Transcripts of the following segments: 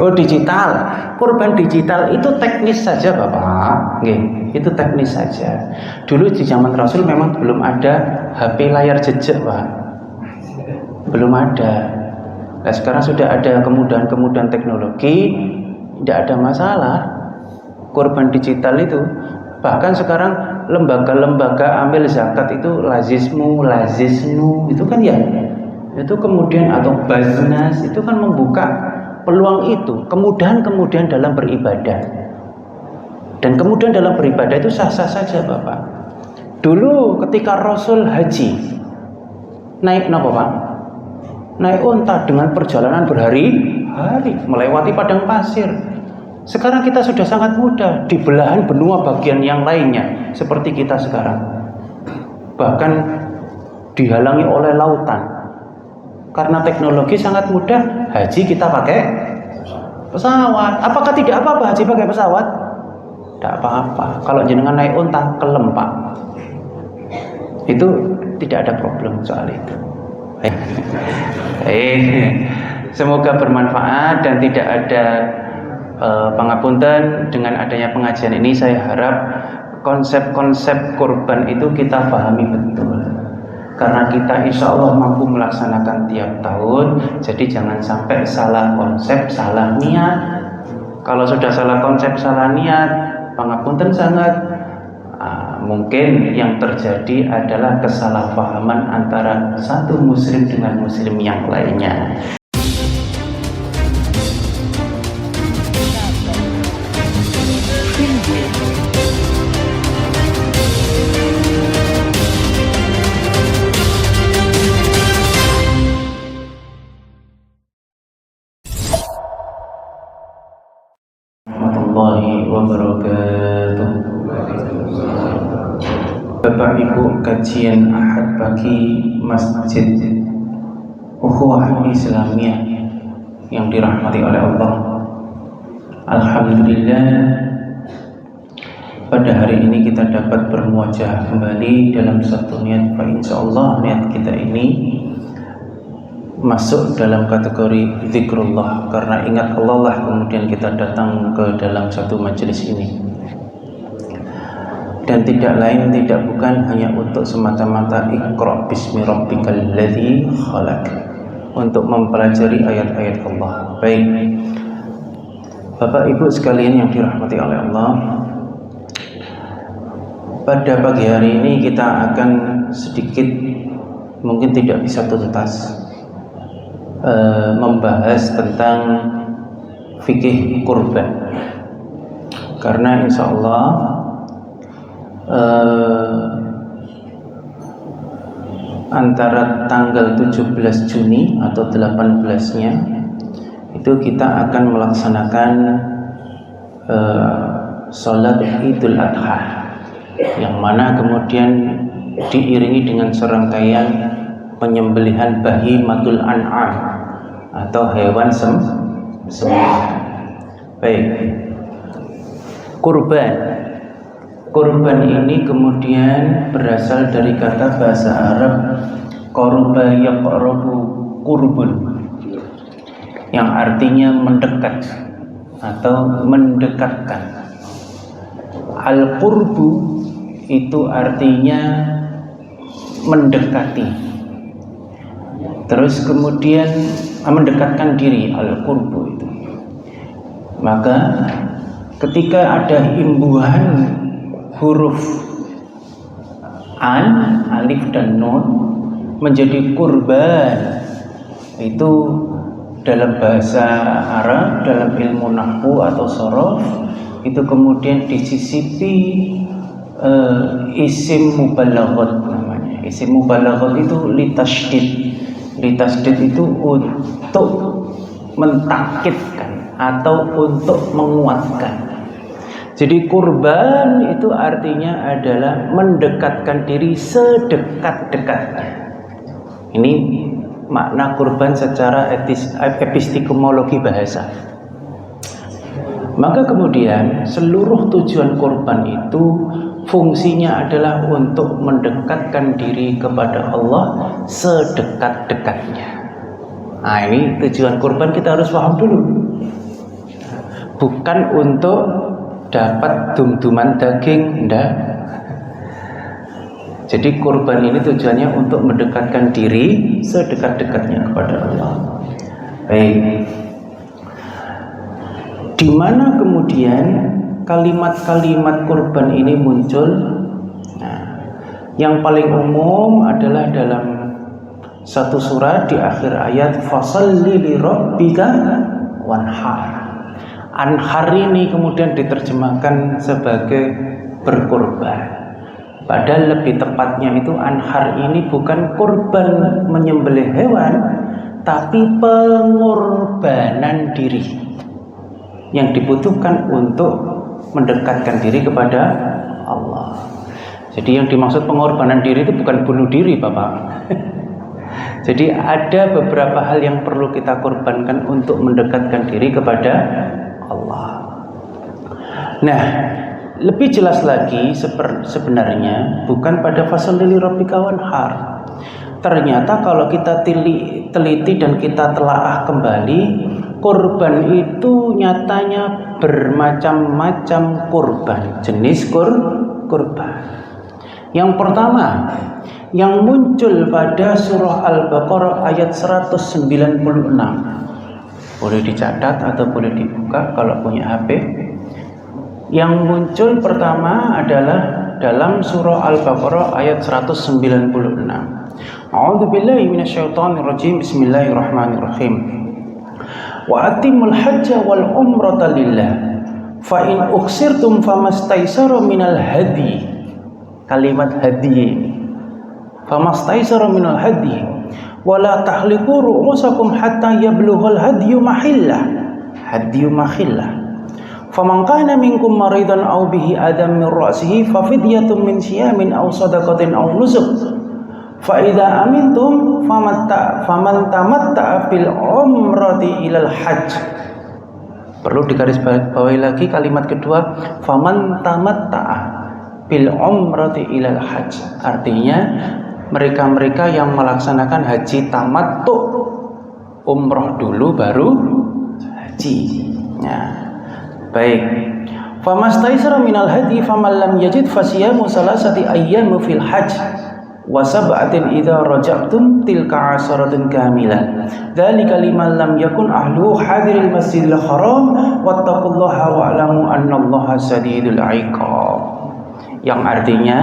Oh, digital. Kurban digital itu teknis saja, Bapak. Nggih, itu teknis saja. Dulu di zaman Rasul memang belum ada HP layar jejak, Pak. Belum ada. Nah, sekarang sudah ada kemudahan-kemudahan teknologi, tidak ada masalah. Kurban digital itu, bahkan sekarang lembaga-lembaga amil zakat itu Lazismu itu kan ya, itu kemudian atau Baznas itu kan membuka peluang itu, kemudahan dalam beribadah. Dan kemudian dalam beribadah itu sah-sah saja, Bapak. Dulu ketika Rasul haji, naik apa, Pak? Naik unta dengan perjalanan berhari-hari melewati padang pasir. Sekarang kita sudah sangat mudah di belahan benua bagian yang lainnya, seperti kita sekarang. Bahkan dihalangi oleh lautan. Karena teknologi sangat mudah, haji kita pakai pesawat. Apakah tidak apa-apa haji pakai pesawat? Tidak apa-apa. Kalau jenengan naik unta, kelem, Pak. Itu tidak ada problem soal itu. Semoga bermanfaat dan tidak ada pangapunten dengan adanya pengajian ini. Saya harap konsep-konsep kurban itu kita pahami betul, karena kita insya Allah mampu melaksanakan tiap tahun. Jadi jangan sampai salah konsep, salah niat. Kalau sudah salah konsep, salah niat, pangapunten sangat. Mungkin yang terjadi adalah kesalahpahaman antara satu muslim dengan muslim yang lainnya. Warahmatullahi wabarakatuh. Bapak Ibu, kajian Ahad pagi Masjid Ukhuwah Islamiyah yang dirahmati oleh Allah. Alhamdulillah, pada hari ini kita dapat bermuajah kembali dalam satu niat. Insyaallah niat kita ini masuk dalam kategori zikrullah, karena ingat Allah lah kemudian kita datang ke dalam satu majelis ini. Dan tidak lain tidak bukan hanya untuk semata-mata Iqra bismi rabbikal ladzi khalaq, untuk mempelajari ayat-ayat Allah. Baik, Bapak Ibu sekalian yang dirahmati oleh Allah, pada pagi hari ini kita akan sedikit, mungkin tidak bisa tuntas, membahas tentang fikih kurban, karena insya Allah antara tanggal 17 Juni atau 18-nya itu kita akan melaksanakan sholat Idul Adha, yang mana kemudian diiringi dengan serangkaian penyembelihan bahimatul an'am atau hewan sembelihan. Baik, kurban ini kemudian berasal dari kata bahasa Arab qurba yaqrabu qurbun, yang artinya mendekat atau mendekatkan. Al-qurbu itu artinya mendekati, terus kemudian mendekatkan diri, al-qurbu itu. Maka ketika ada imbuhan huruf an, alif dan nun menjadi kurban, itu dalam bahasa Arab, dalam ilmu nahwu atau shorof, itu kemudian disisipi isim mubalaghat namanya. Isim mubalaghat itu litasydid itu untuk mentakkidkan atau untuk menguatkan. Jadi kurban itu artinya adalah mendekatkan diri sedekat-dekatnya. Ini makna kurban secara epistemologi bahasa. Maka kemudian seluruh tujuan kurban itu fungsinya adalah untuk mendekatkan diri kepada Allah sedekat-dekatnya. Nah, ini tujuan kurban kita harus paham dulu. Bukan untuk dapat dum-duman daging, enggak. Jadi kurban ini tujuannya untuk mendekatkan diri sedekat-dekatnya kepada Allah. Baik. Di mana kemudian kalimat-kalimat kurban ini muncul? Nah, yang paling umum adalah dalam satu surat di akhir ayat fasalli li rabbika wanhar. Anhar ini kemudian diterjemahkan sebagai berkurban. Padahal lebih tepatnya itu anhar ini bukan kurban menyembelih hewan, tapi pengorbanan diri yang dibutuhkan untuk mendekatkan diri kepada Allah. Jadi yang dimaksud pengorbanan diri itu bukan bunuh diri, Bapak. Jadi ada beberapa hal yang perlu kita korbankan untuk mendekatkan diri kepada Allah. Nah, lebih jelas lagi sebenarnya bukan pada fasal li rabbika wanhar. Ternyata kalau kita teliti dan kita telaah kembali, kurban itu nyatanya bermacam-macam kurban, jenis kurban. Yang pertama yang muncul pada surah Al-Baqarah ayat 196. Boleh dicatat atau boleh dibuka kalau punya HP. Yang muncul pertama adalah dalam surah Al-Baqarah ayat 196. A'udzubillahi minasyaitonirrajim. Bismillahirrahmanirrahim. Wa atimul hajja wal umrata lillah. Fa in ukhsirtum famastaysara minal hadi. Kalimat hadi ini. Famastaysara minal hadi wala tahliqu ru'usakum hatta yablughal hadyu mahillah. Faman kana minkum maridan aw bihi adam min ra'sihi fa fidyatun min siyamin aw sadaqatin aw nusuk. Fa idza amintum faman tamatta'a bil umrati ilal hajj. Perlu digarisbawahi lagi kalimat kedua, faman tamatta'a bil umrati ilal hajj. Artinya mereka-mereka yang melaksanakan haji tamattu, umroh dulu baru haji. Nah, baik. Famastaysara minal hadi faman lam yajid fasiyamu salasati ayyam fil hajj wa sab'atin idza raja'tum tilka 'asharatun kamilah. Dzalika liman lam yakun ahluhu hadiril masjidil haram wattaqullaha wa'lamu annallaha shadidul 'iqab. Yang artinya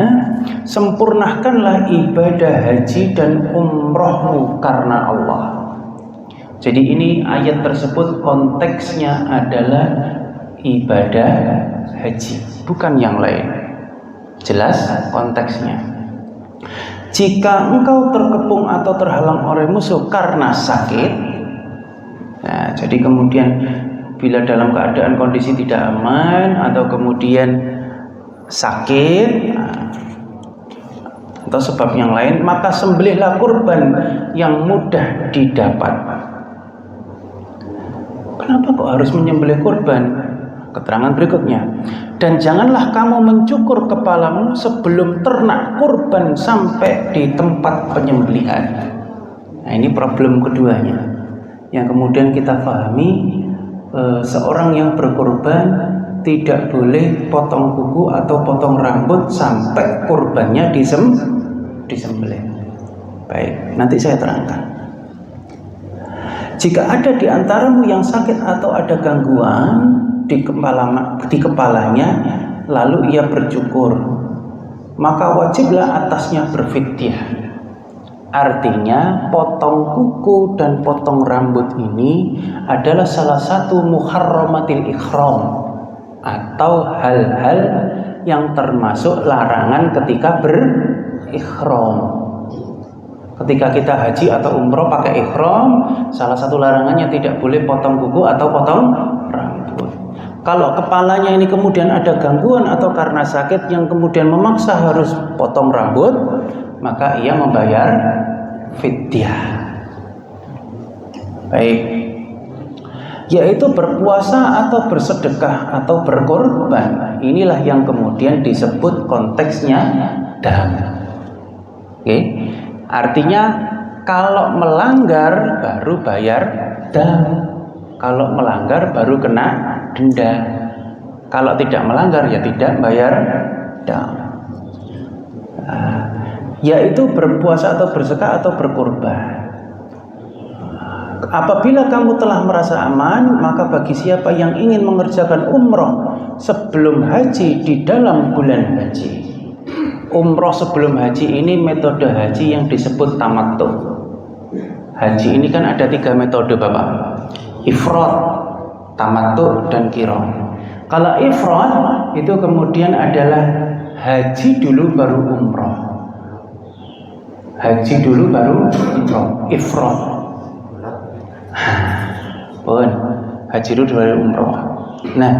sempurnakanlah ibadah haji dan umrohmu karena Allah. Jadi ini ayat tersebut konteksnya adalah ibadah haji, bukan yang lain. Jelas konteksnya. Jika engkau terkepung atau terhalang oleh musuh karena sakit, nah, jadi kemudian bila dalam keadaan kondisi tidak aman atau kemudian sakit atau sebab yang lain, maka sembelihlah kurban yang mudah didapat. Kenapa kok harus menyembelih kurban? Keterangan berikutnya. Dan janganlah kamu mencukur kepalamu sebelum ternak kurban sampai di tempat penyembelihan. Nah, ini problem keduanya yang kemudian kita pahami. Seorang yang berkurban tidak boleh potong kuku atau potong rambut sampai kurbannya disembelih. Baik, nanti saya terangkan. Jika ada di antaramu yang sakit atau ada gangguan di kepalanya, lalu ia bercukur, maka wajiblah atasnya berfidyah. Artinya potong kuku dan potong rambut ini adalah salah satu muharramatil ihram, atau hal-hal yang termasuk larangan ketika berikhram. Ketika kita haji atau umroh pakai ihram, salah satu larangannya tidak boleh potong kuku atau potong rambut. Kalau kepalanya ini kemudian ada gangguan atau karena sakit yang kemudian memaksa harus potong rambut, maka ia membayar fidyah. Baik, yaitu berpuasa atau bersedekah atau berkorban. Inilah yang kemudian disebut konteksnya dam. Oke, artinya Kalau melanggar baru bayar dam. Kalau melanggar baru kena denda. Kalau tidak melanggar ya tidak bayar dam. Yaitu berpuasa atau berzakat atau berkurban. Apabila kamu telah merasa aman, maka bagi siapa yang ingin mengerjakan umroh sebelum haji di dalam bulan haji. Umroh sebelum haji ini metode haji yang disebut tamattu. Haji ini kan ada 3 metode Bapak. Ifrad, tamattu, dan qiran. Kalau ifrad itu kemudian adalah haji dulu baru umroh. Haji dulu baru umroh. Ifrad. Haji dulu baru umroh. Nah,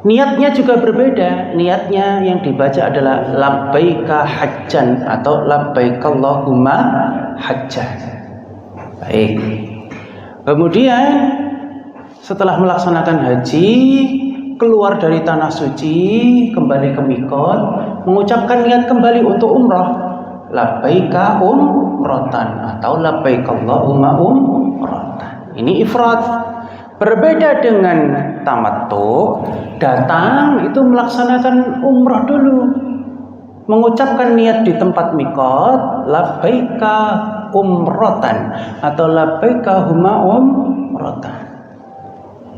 niatnya juga berbeda. Niatnya yang dibaca adalah labbaika hajjan atau labbaikallahumma hajjan. Baik. Kemudian setelah melaksanakan haji, keluar dari tanah suci, kembali ke mikot, mengucapkan niat kembali untuk umrah. Labbaika umratan atau labbaikallahumma umratan. Ini ifrad. Berbeda dengan tamattu, datang itu melaksanakan umrah dulu, mengucapkan niat di tempat mikot, labbaika umratan atau labbaika huma umratan.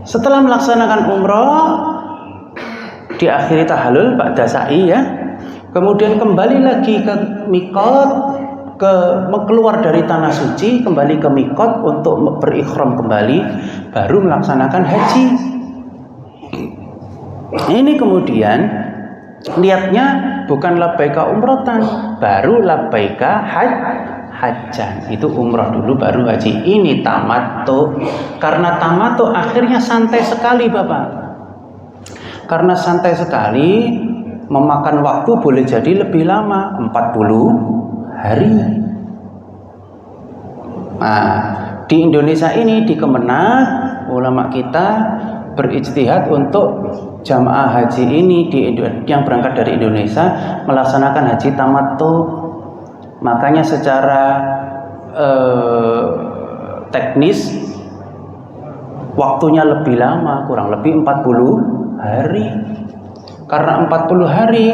Setelah melaksanakan umrah, diakhiri tahallul ba'da sa'i ya. Kemudian kembali lagi ke mikot, keluar dari tanah suci, kembali ke mikot untuk berikhram kembali, baru melaksanakan haji. Ini kemudian niatnya bukan labbaika umratan, baru labbaika hajjan. Itu umrah dulu baru haji. Ini tamattu. Karena tamattu akhirnya santai sekali Bapak. Karena santai sekali, memakan waktu boleh jadi lebih lama, 40 hari. Nah, di Indonesia ini di Kemenag, ulama kita berijtihad untuk jamaah haji ini yang berangkat dari Indonesia melaksanakan haji tamattu. Makanya secara teknis waktunya lebih lama, kurang lebih 40 hari. Karena 40 hari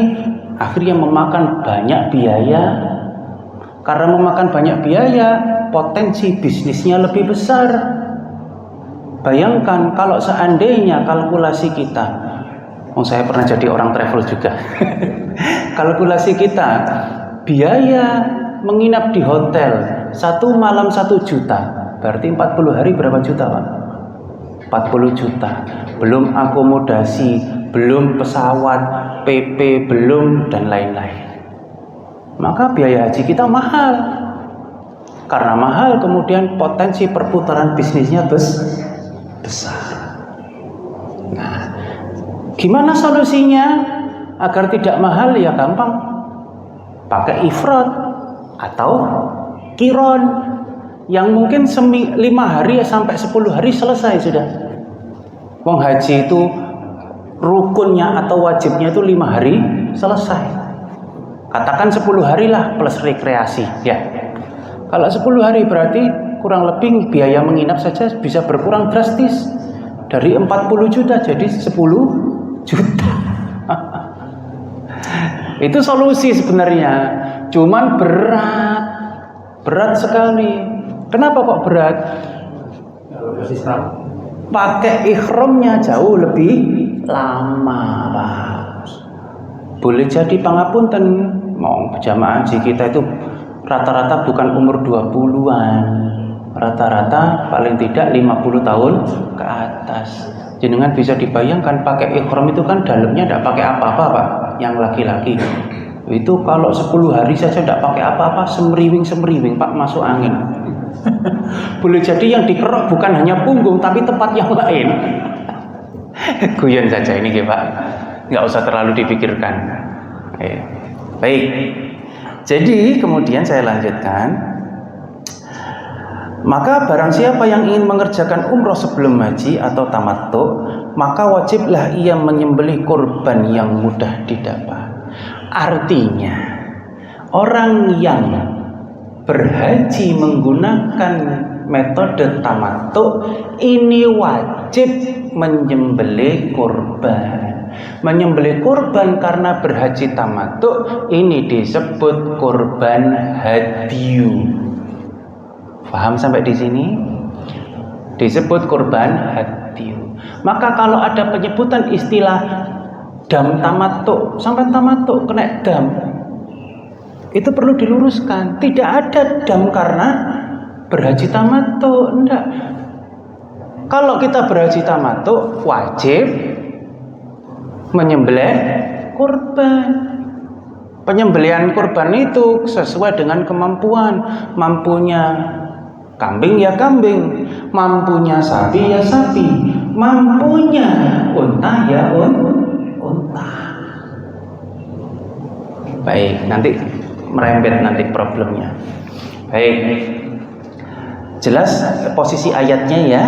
akhirnya memakan banyak biaya. Karena memakan banyak biaya, potensi bisnisnya lebih besar. Bayangkan kalau seandainya kalkulasi kita, saya pernah jadi orang travel juga. Kalkulasi kita, biaya menginap di hotel 1 malam 1 juta, berarti 40 hari berapa juta Pak? 40 juta, belum akomodasi, belum pesawat, PP belum, dan lain-lain. Maka biaya haji kita mahal. Karena mahal, kemudian potensi perputaran bisnisnya besar. Nah, gimana solusinya agar tidak mahal? Ya gampang, pakai ifrad atau qiran yang mungkin 5 hari sampai 10 hari selesai sudah. Wong haji itu rukunnya atau wajibnya itu 5 hari selesai. Katakan 10 hari lah plus rekreasi ya. Kalau 10 hari berarti kurang lebih biaya menginap saja bisa berkurang drastis dari 40 juta jadi 10 juta. Itu solusi sebenarnya. Cuman berat sekali. Kenapa kok berat? Pakai ihramnya jauh lebih lama Pak. Boleh jadi pangapunten, mau jamaah haji kita itu rata-rata bukan umur 20-an, rata-rata paling tidak 50 tahun ke atas. Jenengan bisa dibayangkan pakai ihram itu kan dalamnya tidak pakai apa-apa Pak. Yang laki-laki itu kalau 10 hari saja tidak pakai apa-apa, semeriwing Pak, masuk angin. Boleh jadi yang dikerok bukan hanya punggung tapi tempat yang lain. Guyon saja ini Pak, nggak usah terlalu dipikirkan. Baik, jadi kemudian saya lanjutkan. Maka barang siapa yang ingin mengerjakan umroh sebelum haji atau tamattu, maka wajiblah ia menyembelih kurban yang mudah didapat. Artinya, orang yang berhaji menggunakan metode tamattu ini wajib menyembelih kurban. Menyembelih kurban karena berhaji tamattu ini disebut kurban hadyu. Paham sampai di sini? Disebut kurban hadyu. Maka kalau ada penyebutan istilah dam tamattu, sampai tamattu kena dam, itu perlu diluruskan. Tidak ada dam karena berhaji tamattu, enggak. Kalau kita berhaji tamattu wajib menyembelih kurban. Penyembelihan kurban itu sesuai dengan kemampuan. Mampunya kambing ya kambing, mampunya sapi ya sapi, mampunya unta ya unta. Baik, nanti merembet nanti problemnya. Baik, jelas posisi ayatnya ya.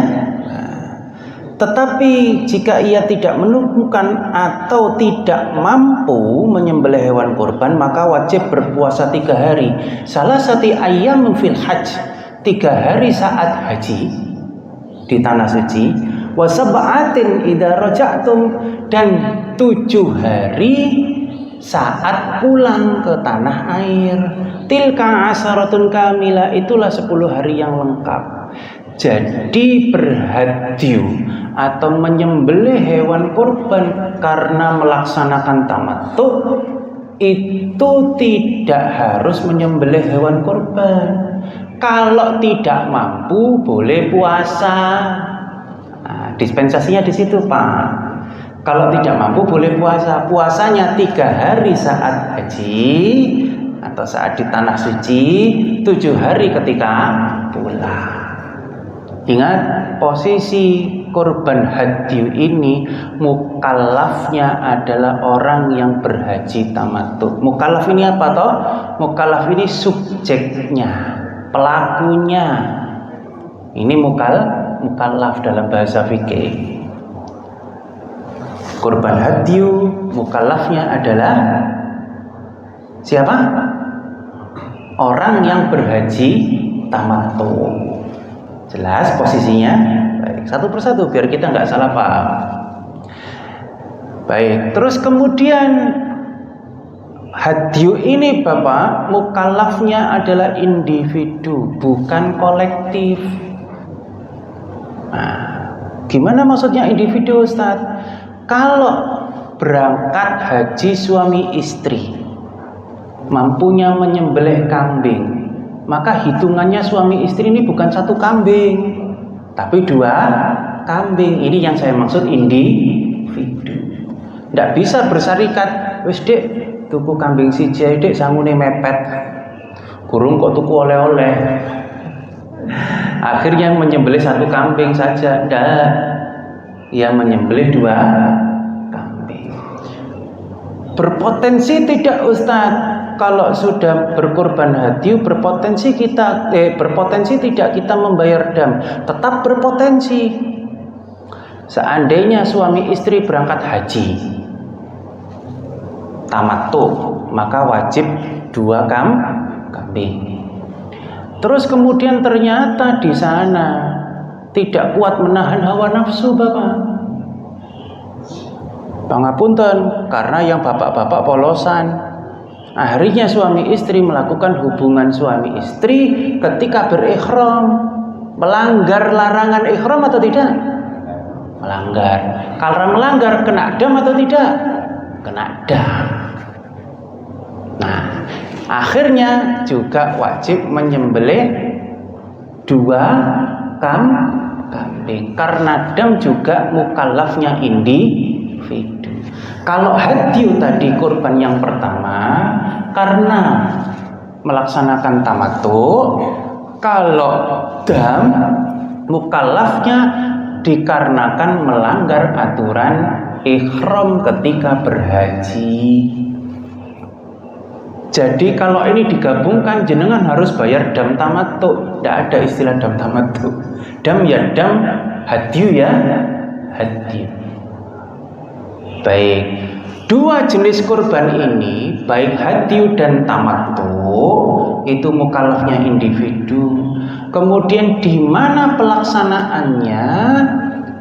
Tetapi jika ia tidak menemukan atau tidak mampu menyembelih hewan kurban, maka wajib berpuasa 3 hari. Salah satu ayyam fil hajj, 3 hari saat haji di tanah suci, wa sab'atin idza raja'tum, dan 7 hari saat pulang ke tanah air. Tilka asharatun kamilah, itulah 10 hari yang lengkap. Jadi berhadyu atau menyembelih hewan kurban karena melaksanakan tamattu itu tidak harus menyembelih hewan kurban. Kalau tidak mampu boleh puasa. Nah, dispensasinya di situ, Pak. Kalau tidak mampu boleh puasa. Puasanya 3 hari saat haji atau saat di tanah suci, 7 hari ketika pulang. Ingat, posisi kurban hadyu ini mukallafnya adalah orang yang berhaji tamattu. Mukallaf ini apa toh? Mukallaf ini subjeknya, pelakunya. Ini mukallaf dalam bahasa fikih. Kurban hadyu mukallafnya adalah siapa? Orang yang berhaji tamattu. Jelas posisinya? Baik, satu persatu biar kita nggak salah paham. Baik, terus kemudian hadyu ini Bapak, mukallafnya adalah individu, bukan kolektif. Nah, gimana maksudnya individu, Ustaz? Kalau berangkat haji suami istri, mampunya menyembelih kambing, maka hitungannya suami istri ini bukan 1 kambing, tapi 2 kambing. Ini yang saya maksud individu. Tidak bisa bersarikat. Wis dek, tuku kambing siji dek sangune mepet. Gurung kok tuku oleh-oleh. Akhirnya menyembelih 1 kambing saja. Tidak. Ia menyembelih 2 kambing. Berpotensi tidak, Ustaz? Kalau sudah berkurban hadyu berpotensi tidak kita membayar dam, tetap berpotensi. Seandainya suami istri berangkat haji tamattu, maka wajib 2 kambing. Terus kemudian ternyata di sana tidak kuat menahan hawa nafsu, Bapak. Pangapunten, karena yang bapak-bapak polosan. Akhirnya suami istri melakukan hubungan suami istri ketika berikhram. Melanggar larangan ikhram atau tidak? Melanggar. Kalau melanggar kena dam atau tidak? Kena dam. Nah, akhirnya juga wajib menyembelih 2 kambing. Karena dam juga mukallafnya individu. Kalau hadyu tadi kurban yang pertama karena melaksanakan tamattu, kalau dam mukallafnya dikarenakan melanggar aturan ihram ketika berhaji. Jadi kalau ini digabungkan jenengan harus bayar dam tamattu. Tidak ada istilah dam tamattu. Dam ya dam, hadyu ya hadyu. Baik, 2 jenis kurban ini baik hadyu dan tamattu itu mukallafnya individu. Kemudian di mana pelaksanaannya,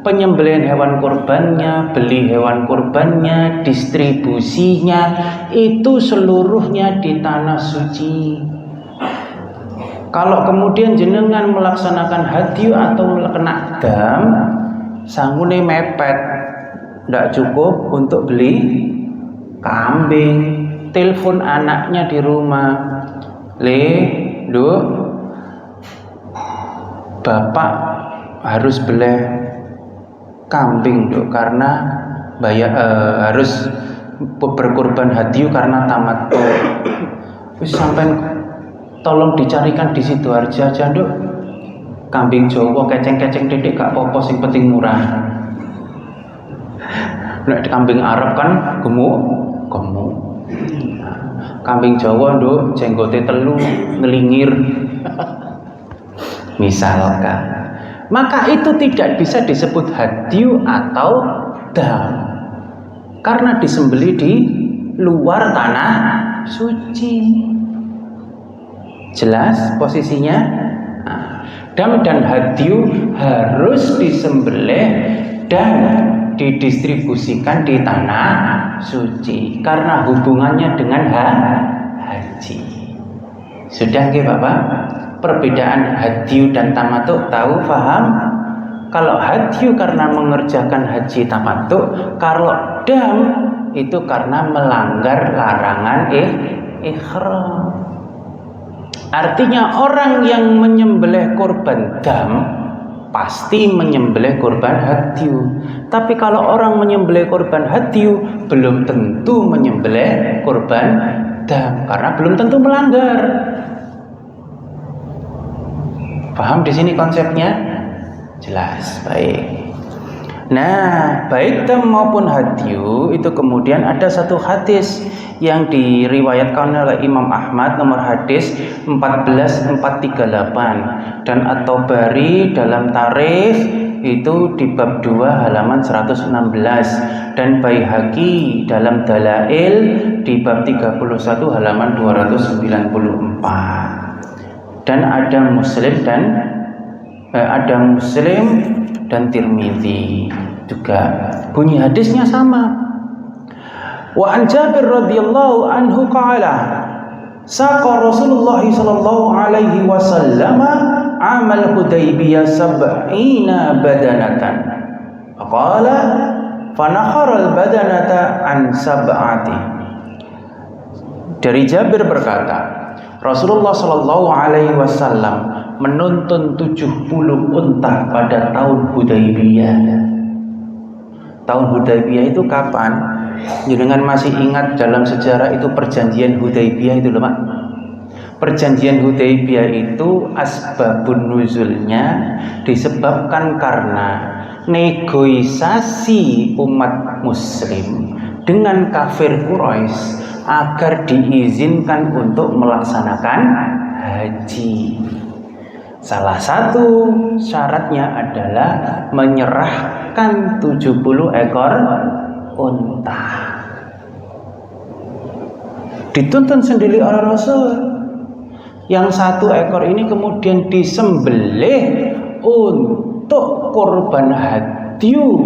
penyembelihan hewan kurbannya, beli hewan kurbannya, distribusinya, itu seluruhnya di tanah suci. Kalau kemudian jenengan melaksanakan hadyu atau kena dam, sangune mepet, tidak cukup untuk beli kambing. Telepon anaknya di rumah, Duk, bapak harus beli kambing, Duk, karena harus berkorban hadyu karena tamattu. Wis sampai tolong dicarikan di Sidoarjo aja, Duk, kambing Jawa keceng-keceng titik gak apa-apa, sing penting murah. Nek kambing Arab kan gemuk. Kambing Jawa, Duk, jenggote telu ngelingir. Misalkan, maka itu tidak bisa disebut hadyu atau dam karena disembeli di luar tanah suci. Jelas posisinya? Dam dan hadyu harus disembelih dan didistribusikan di tanah suci karena hubungannya dengan haji. Sudah nggih Bapak? Perbedaan hadyu dan tamattu tahu, paham? Kalau hadyu karena mengerjakan haji tamattu, kalau dam itu karena melanggar larangan ihram. Artinya orang yang menyembelih kurban dam pasti menyembelih kurban hadyu. Tapi kalau orang menyembelih kurban hadyu belum tentu menyembelih kurban dam karena belum tentu melanggar. Paham di sini konsepnya? Jelas, baik. Nah, baik dam maupun hadyu itu kemudian ada satu hadis yang diriwayatkan oleh Imam Ahmad nomor hadis 14438 dan At-Tabari dalam tarikh itu di bab 2 halaman 116 dan Baihaqi dalam Dalail di bab 31 halaman 294 dan ada Muslim dan Tirmidzi juga. Bunyi hadisnya sama. Wa an Jabir radhiyallahu anhu qala saqa Rasulullah sallallahu alaihi wasallam amal Hudaybiyah 70 badanatan. Qala fanakhara al-badanata an sab'ati. Dari Jabir berkata, Rasulullah sallallahu alaihi wasallam menuntun 70 unta pada tahun Hudaybiyah. Tahun Hudaybiyah itu kapan? Jangan masih ingat dalam sejarah itu perjanjian Hudaybiyah itu loh, Pak. Perjanjian Hudaybiyah itu asbabun nuzulnya disebabkan karena negosiasi umat muslim dengan kafir Quraisy agar diizinkan untuk melaksanakan haji. Salah satu syaratnya adalah menyerahkan 70 ekor unta. Dituntun sendiri oleh Rasul. Yang satu ekor ini kemudian disembelih untuk korban hadyu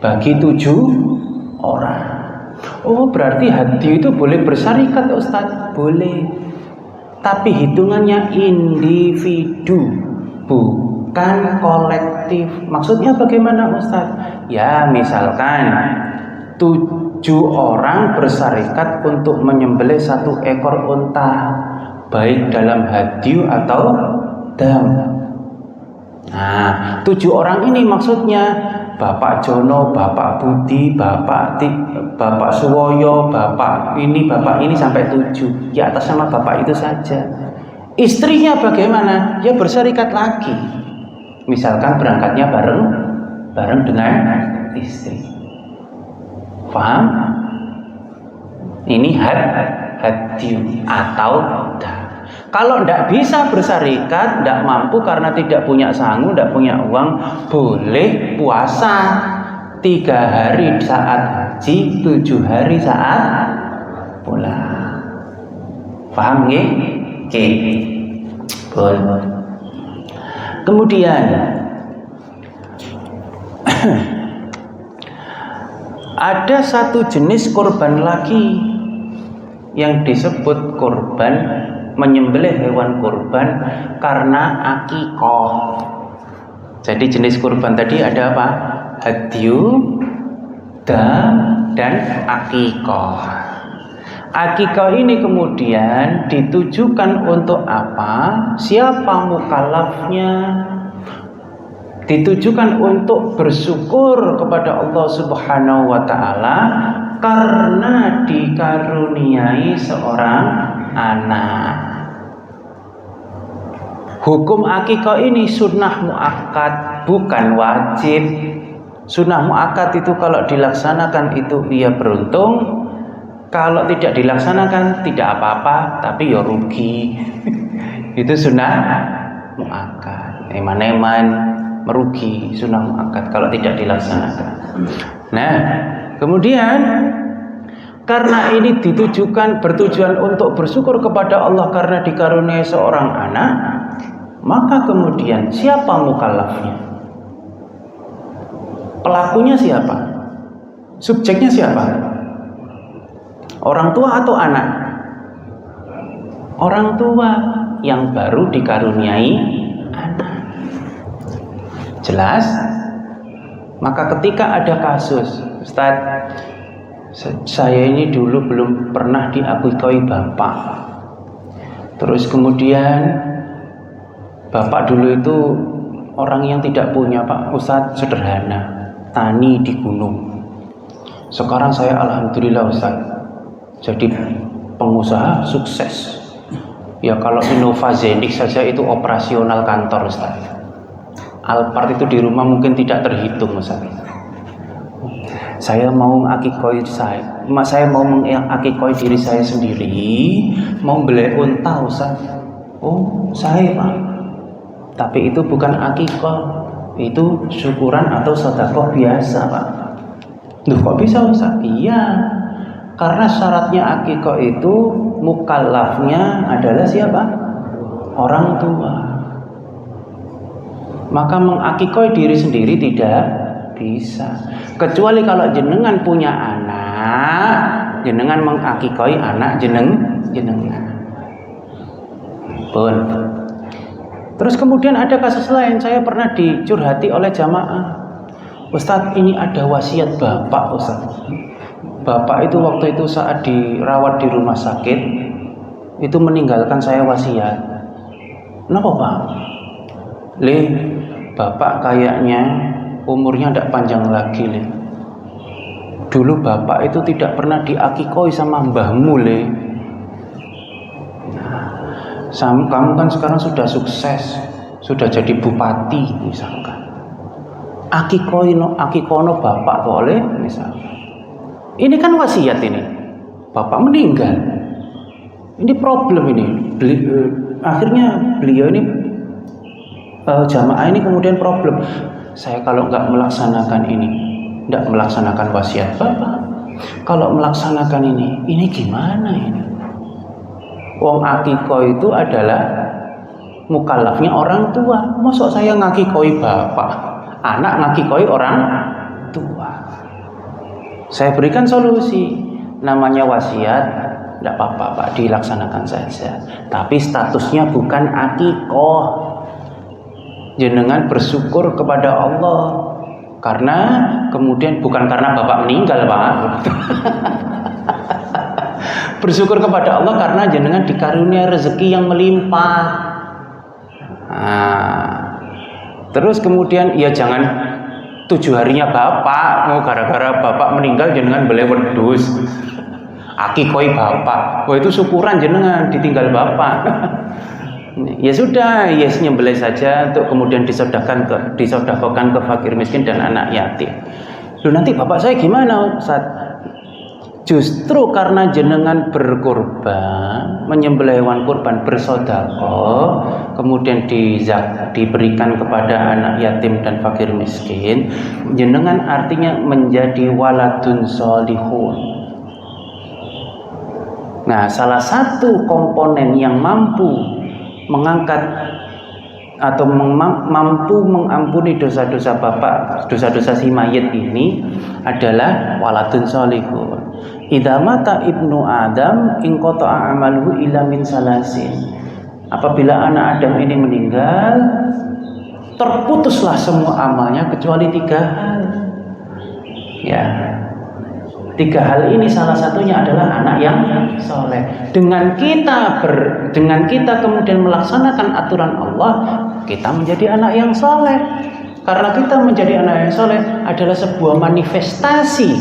bagi 7 orang. Oh, berarti hadyu itu boleh bersarikat, Ustaz? Boleh. Tapi hitungannya individu, bukan kolektif. Maksudnya bagaimana, Ustaz? Ya, misalkan 7 orang bersarikat untuk menyembelih 1 ekor unta, baik dalam hadyu atau dam. Nah, 7 orang ini maksudnya Bapak Jono, Bapak Budi, Bapak Suwoyo, Bapak ini sampai 7. Ya, atas nama Bapak itu saja. Istrinya bagaimana? Ya berserikat lagi. Misalkan berangkatnya bareng dengan istri. Paham? Ini hadyu atau dam. Kalau tidak bisa bersarikat, tidak mampu karena tidak punya sangu, tidak punya uang, boleh puasa 3 hari saat haji, 7 hari saat pulang. Paham nggih? Oke. Pun. Kemudian ada satu jenis kurban lagi yang disebut kurban menyembelih hewan kurban karena akikah. Jadi jenis kurban tadi ada apa? Hadyu, dan akikah. Akikah ini kemudian ditujukan untuk apa? Siapa mukallafnya? Ditujukan untuk bersyukur kepada Allah Subhanahu wa taala karena dikaruniai seorang anak. Hukum akikah ini sunnah muakkad, bukan wajib. Sunnah muakkad itu kalau dilaksanakan itu ia beruntung, kalau tidak dilaksanakan tidak apa-apa, tapi ya rugi. Itu sunnah muakkad. Eman-eman merugi sunnah muakkad kalau tidak dilaksanakan. Nah, kemudian karena ini bertujuan untuk bersyukur kepada Allah karena dikaruniai seorang anak, maka kemudian siapa mukallafnya? Pelakunya siapa? Subjeknya siapa? Orang tua atau anak? Orang tua yang baru dikaruniai anak. Jelas? Maka ketika ada kasus, Ustaz, saya ini dulu belum pernah diakui bapak. Terus kemudian bapak dulu itu orang yang tidak punya, Pak Ustaz, sederhana, tani di gunung. Sekarang saya alhamdulillah Ustaz, jadi pengusaha sukses. Ya kalau Innovazenik saja itu operasional kantor Ustaz. Alphard itu di rumah mungkin tidak terhitung Ustaz. Saya mau mengakikoi saya mau mengakikoi diri saya sendiri, mau beli unta Ustaz. Oh, saya Pak. Tapi itu bukan akikah, itu syukuran atau sedekah biasa Pak. Duh kok bisa Ustaz? Iya, karena syaratnya akikah itu mukallafnya adalah siapa? Orang tua. Maka mengakikah diri sendiri tidak bisa, kecuali kalau jenengan punya anak, jenengan mengakikah anak jenengan. Pun. Terus kemudian ada kasus lain, saya pernah dicurhati oleh jamaah. Ustadz, ini ada wasiat bapak Ustadz. Bapak itu waktu itu saat dirawat di rumah sakit, itu meninggalkan saya wasiat. Kenapa Pak? Bapak kayaknya umurnya tidak panjang lagi Dulu bapak itu tidak pernah diakikoi sama mbahmu Kamu kan sekarang sudah sukses, sudah jadi bupati misalkan. Akikono bapak boleh misalkan. Ini kan wasiat ini. Bapak meninggal. Ini problem ini. Akhirnya beliau ini jamaah ini kemudian problem. Saya kalau nggak melaksanakan ini, nggak melaksanakan wasiat bapak. Kalau melaksanakan ini gimana ini? Wong akikoh itu adalah mukallafnya orang tua. Mosok saya ngakikoi bapak, anak ngakikoi orang tua. Saya berikan solusi, namanya wasiat, tidak apa-apa Pak, dilaksanakan saja. Tapi statusnya bukan akikoh. Jenengan bersyukur kepada Allah karena kemudian bukan karena bapak meninggal Pak. Bersyukur kepada Allah karena jenengan dikarunia rezeki yang melimpah. Terus kemudian ya jangan 7 harinya bapak, gara-gara bapak meninggal jenengan beli wedhus. Akikoi bapak, itu syukuran jenengan ditinggal bapak. Ya sudah, nyembelih saja untuk kemudian disedekahkan ke fakir miskin dan anak yatim. Loh nanti bapak saya gimana Ustaz? Justru karena jenengan berkurban, menyembelih hewan kurban bersedekah, kemudian diberikan kepada anak yatim dan fakir miskin, jenengan artinya menjadi waladun sholihun. Nah, salah satu komponen yang mampu mengangkat atau mampu mengampuni dosa-dosa bapak, dosa-dosa si mayit ini adalah waladun sholihun. Idza mata ibnu Adam in qata'a amaluhu illa min salasin. Apabila anak Adam ini meninggal, terputuslah semua amalnya kecuali 3 hal. Ya. 3 hal ini salah satunya adalah anak yang soleh. Dengan kita kemudian melaksanakan aturan Allah, kita menjadi anak yang soleh. Karena kita menjadi anak yang soleh adalah sebuah manifestasi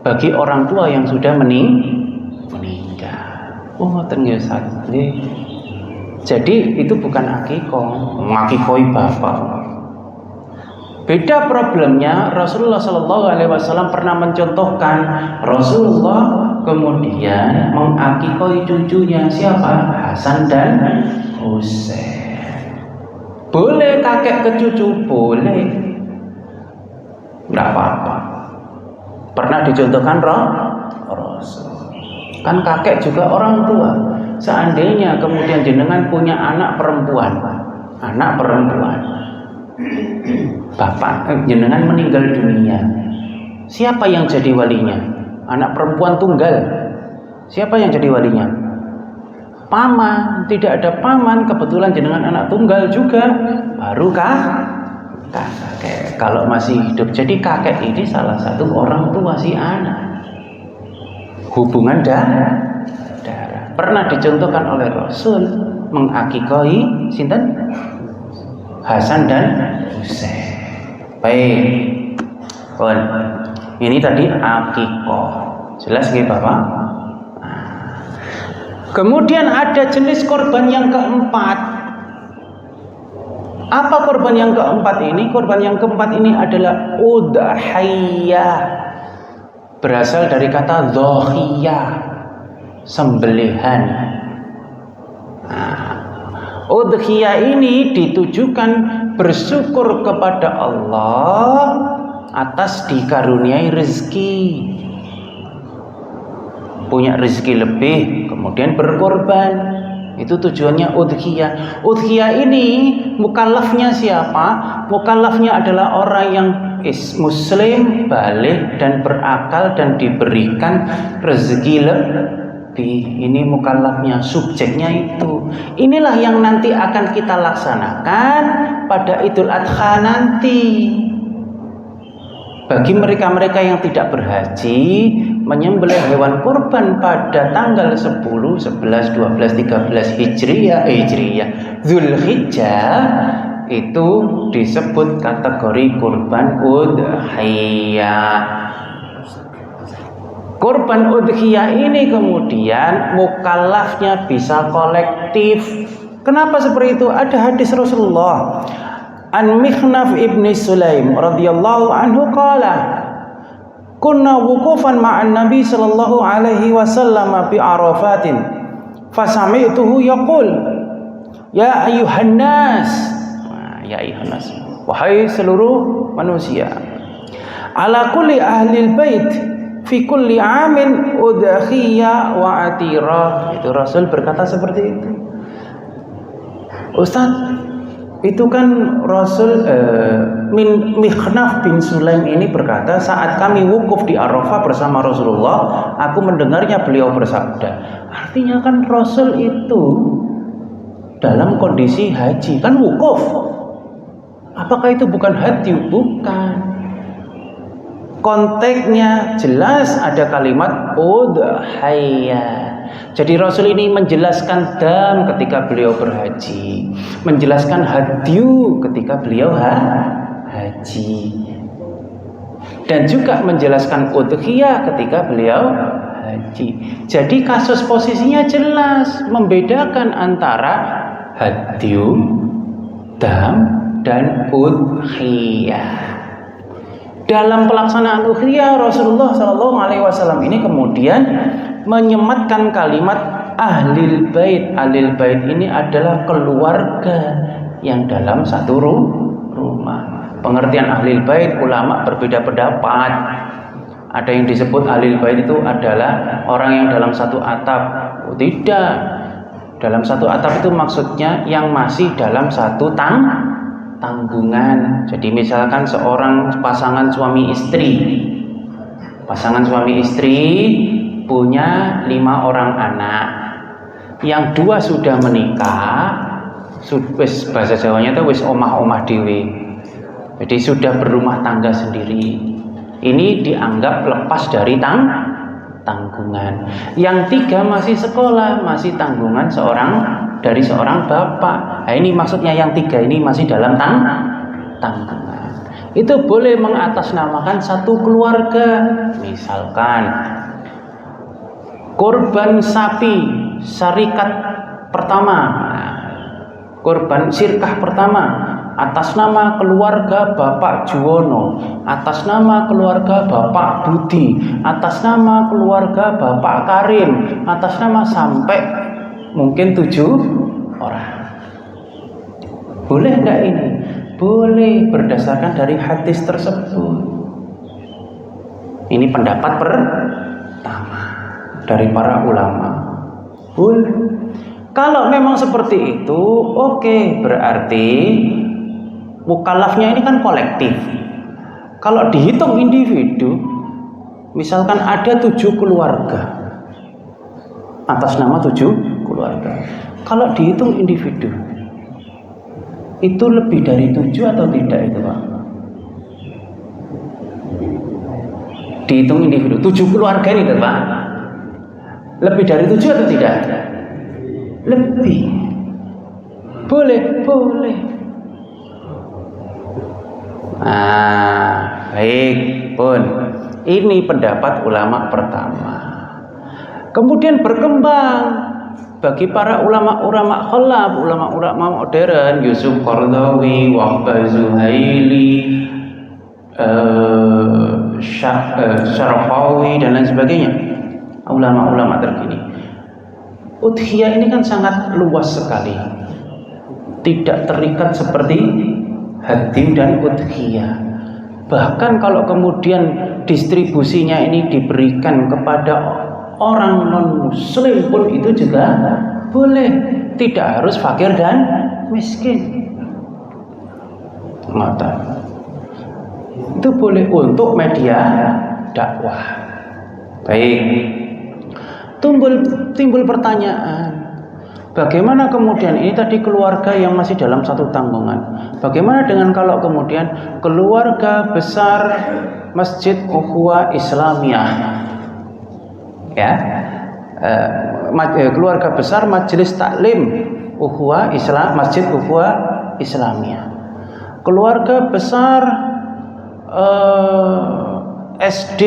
bagi orang tua yang sudah meninggal. Oh, ternyata. Jadi itu bukan akikoh, ngakikoi bapak. Beda problemnya, Rasulullah Shallallahu Alaihi Wasallam pernah mencontohkan Rasulullah kemudian mengakikoi cucunya siapa? Hasan dan Husain. Boleh kakek ke cucu, boleh, nggak apa-apa. Pernah dicontohkan Rasul. Kan kakek juga orang tua. Seandainya kemudian jenengan punya anak perempuan, bapak jenengan meninggal dunia, siapa yang jadi walinya? Anak perempuan tunggal, siapa yang jadi walinya? Paman. Tidak ada paman, kebetulan jenengan anak tunggal juga, baru kakek kalau masih hidup. Jadi kakek ini salah satu orang tua si anak, hubungan darah. Pernah dicontohkan oleh Rasul mengakikoi sinten? Hasan dan Husain. Baik. Ini tadi akikoh. Jelas nggih Bapak? Kemudian ada jenis korban yang keempat. Apa korban yang keempat ini? Korban yang keempat ini adalah udhiyah. Berasal dari kata dhohiyah, sembelihan. Udhiyah ini ditujukan bersyukur kepada Allah atas dikaruniai rezeki, punya rezeki lebih, kemudian berkorban. Itu tujuannya udhiyah. Udhiyah ini mukallafnya siapa? Mukallafnya adalah orang yang muslim, baligh dan berakal dan diberikan rezeki lebih. Ini mukallafnya, subjeknya itu. Inilah yang nanti akan kita laksanakan pada Idul Adha nanti. Bagi mereka-mereka yang tidak berhaji, menyembelih hewan kurban pada tanggal 10, 11, 12, 13 Hijriyah, Dzulhijjah, itu disebut kategori kurban udhiyah. Kurban udhiyah ini kemudian mukallafnya bisa kolektif. Kenapa seperti itu? Ada hadis Rasulullah. An Mikhnaf ibni Sulaim radhiyallahu anhu qala kunna wuqufan ma'an Nabi sallallahu alaihi wasallam bi Arafatin fasami'tuhu yaqul ya ayuhan nas, wahai seluruh manusia, ala kulli ahlil bait fi kulli amin udhiyah wa atira. Itu Rasul berkata seperti itu. Ustaz, itu kan Rasul Mikhnaf bin Sulaim ini berkata, saat kami wukuf di Arafah bersama Rasulullah, aku mendengarnya beliau bersabda. Artinya kan Rasul itu dalam kondisi haji, kan wukuf. Apakah itu bukan haji? Bukan. Konteksnya jelas ada kalimat udhiyah. Jadi Rasul ini menjelaskan dam ketika beliau berhaji, menjelaskan hadyu ketika beliau haji, dan juga menjelaskan udhiyah ketika beliau haji. Jadi kasus posisinya jelas, membedakan antara hadyu, dam, dan udhiyah. Dalam pelaksanaan udhiyah, Rasulullah SAW ini kemudian menyematkan kalimat ahlil bait. Ahlil bait ini adalah keluarga yang dalam satu rumah. Pengertian ahlil bait ulama berbeda pendapat. Ada yang disebut ahlul bait itu adalah orang yang dalam satu atap. Oh, tidak. Dalam satu atap itu maksudnya yang masih dalam satu tanggungan. Jadi misalkan seorang pasangan suami istri. Pasangan suami istri punya 5 orang anak. Yang 2 sudah menikah. Wis bahasa Jawanya itu wis omah-omah dhewe. Jadi sudah berumah tangga sendiri. Ini dianggap lepas dari tanggungan. Yang 3 masih sekolah, masih tanggungan dari seorang bapak. Nah, ini maksudnya yang 3 ini masih dalam tanggungan. Itu boleh mengatasnamakan satu keluarga. Misalkan korban sapi syarikat pertama. Korban sirkah pertama atas nama keluarga Bapak Juwono, atas nama keluarga Bapak Budi, atas nama keluarga Bapak Karim, atas nama sampai mungkin 7 orang. Boleh enggak ini? Boleh, berdasarkan dari hadis tersebut. Ini pendapat pertama dari para ulama. Boleh. Kalau memang seperti itu, oke, berarti mukallafnya ini kan kolektif. Kalau dihitung individu, misalkan ada 7 keluarga atas nama 7 keluarga. Kalau dihitung individu, itu lebih dari 7 atau tidak itu, Pak? Dihitung individu, 7 keluarga ini, Pak. Lebih dari 7 atau tidak? Lebih. Boleh. Nah, baik pun. Ini pendapat ulama pertama. Kemudian berkembang bagi para ulama-ulama khalaf, ulama-ulama modern, Yusuf Qaradawi, Wahbah Zuhaili, Syarafawi dan lain sebagainya. Ulama-ulama terkini. Udhiyah ini kan sangat luas sekali, tidak terikat seperti hadyu dan udhiyah. Bahkan kalau kemudian distribusinya ini diberikan kepada orang non-muslim pun itu juga boleh, tidak harus fakir dan miskin. Mata itu boleh untuk media dakwah. Baik. Timbul pertanyaan, bagaimana kemudian ini tadi keluarga yang masih dalam satu tanggungan? Bagaimana dengan kalau kemudian keluarga besar Masjid Ukhuwah Islamiyah, ya, keluarga besar Majelis Taklim Ukhuwah Islam, Masjid Ukhuwah Islamiyah, keluarga besar SD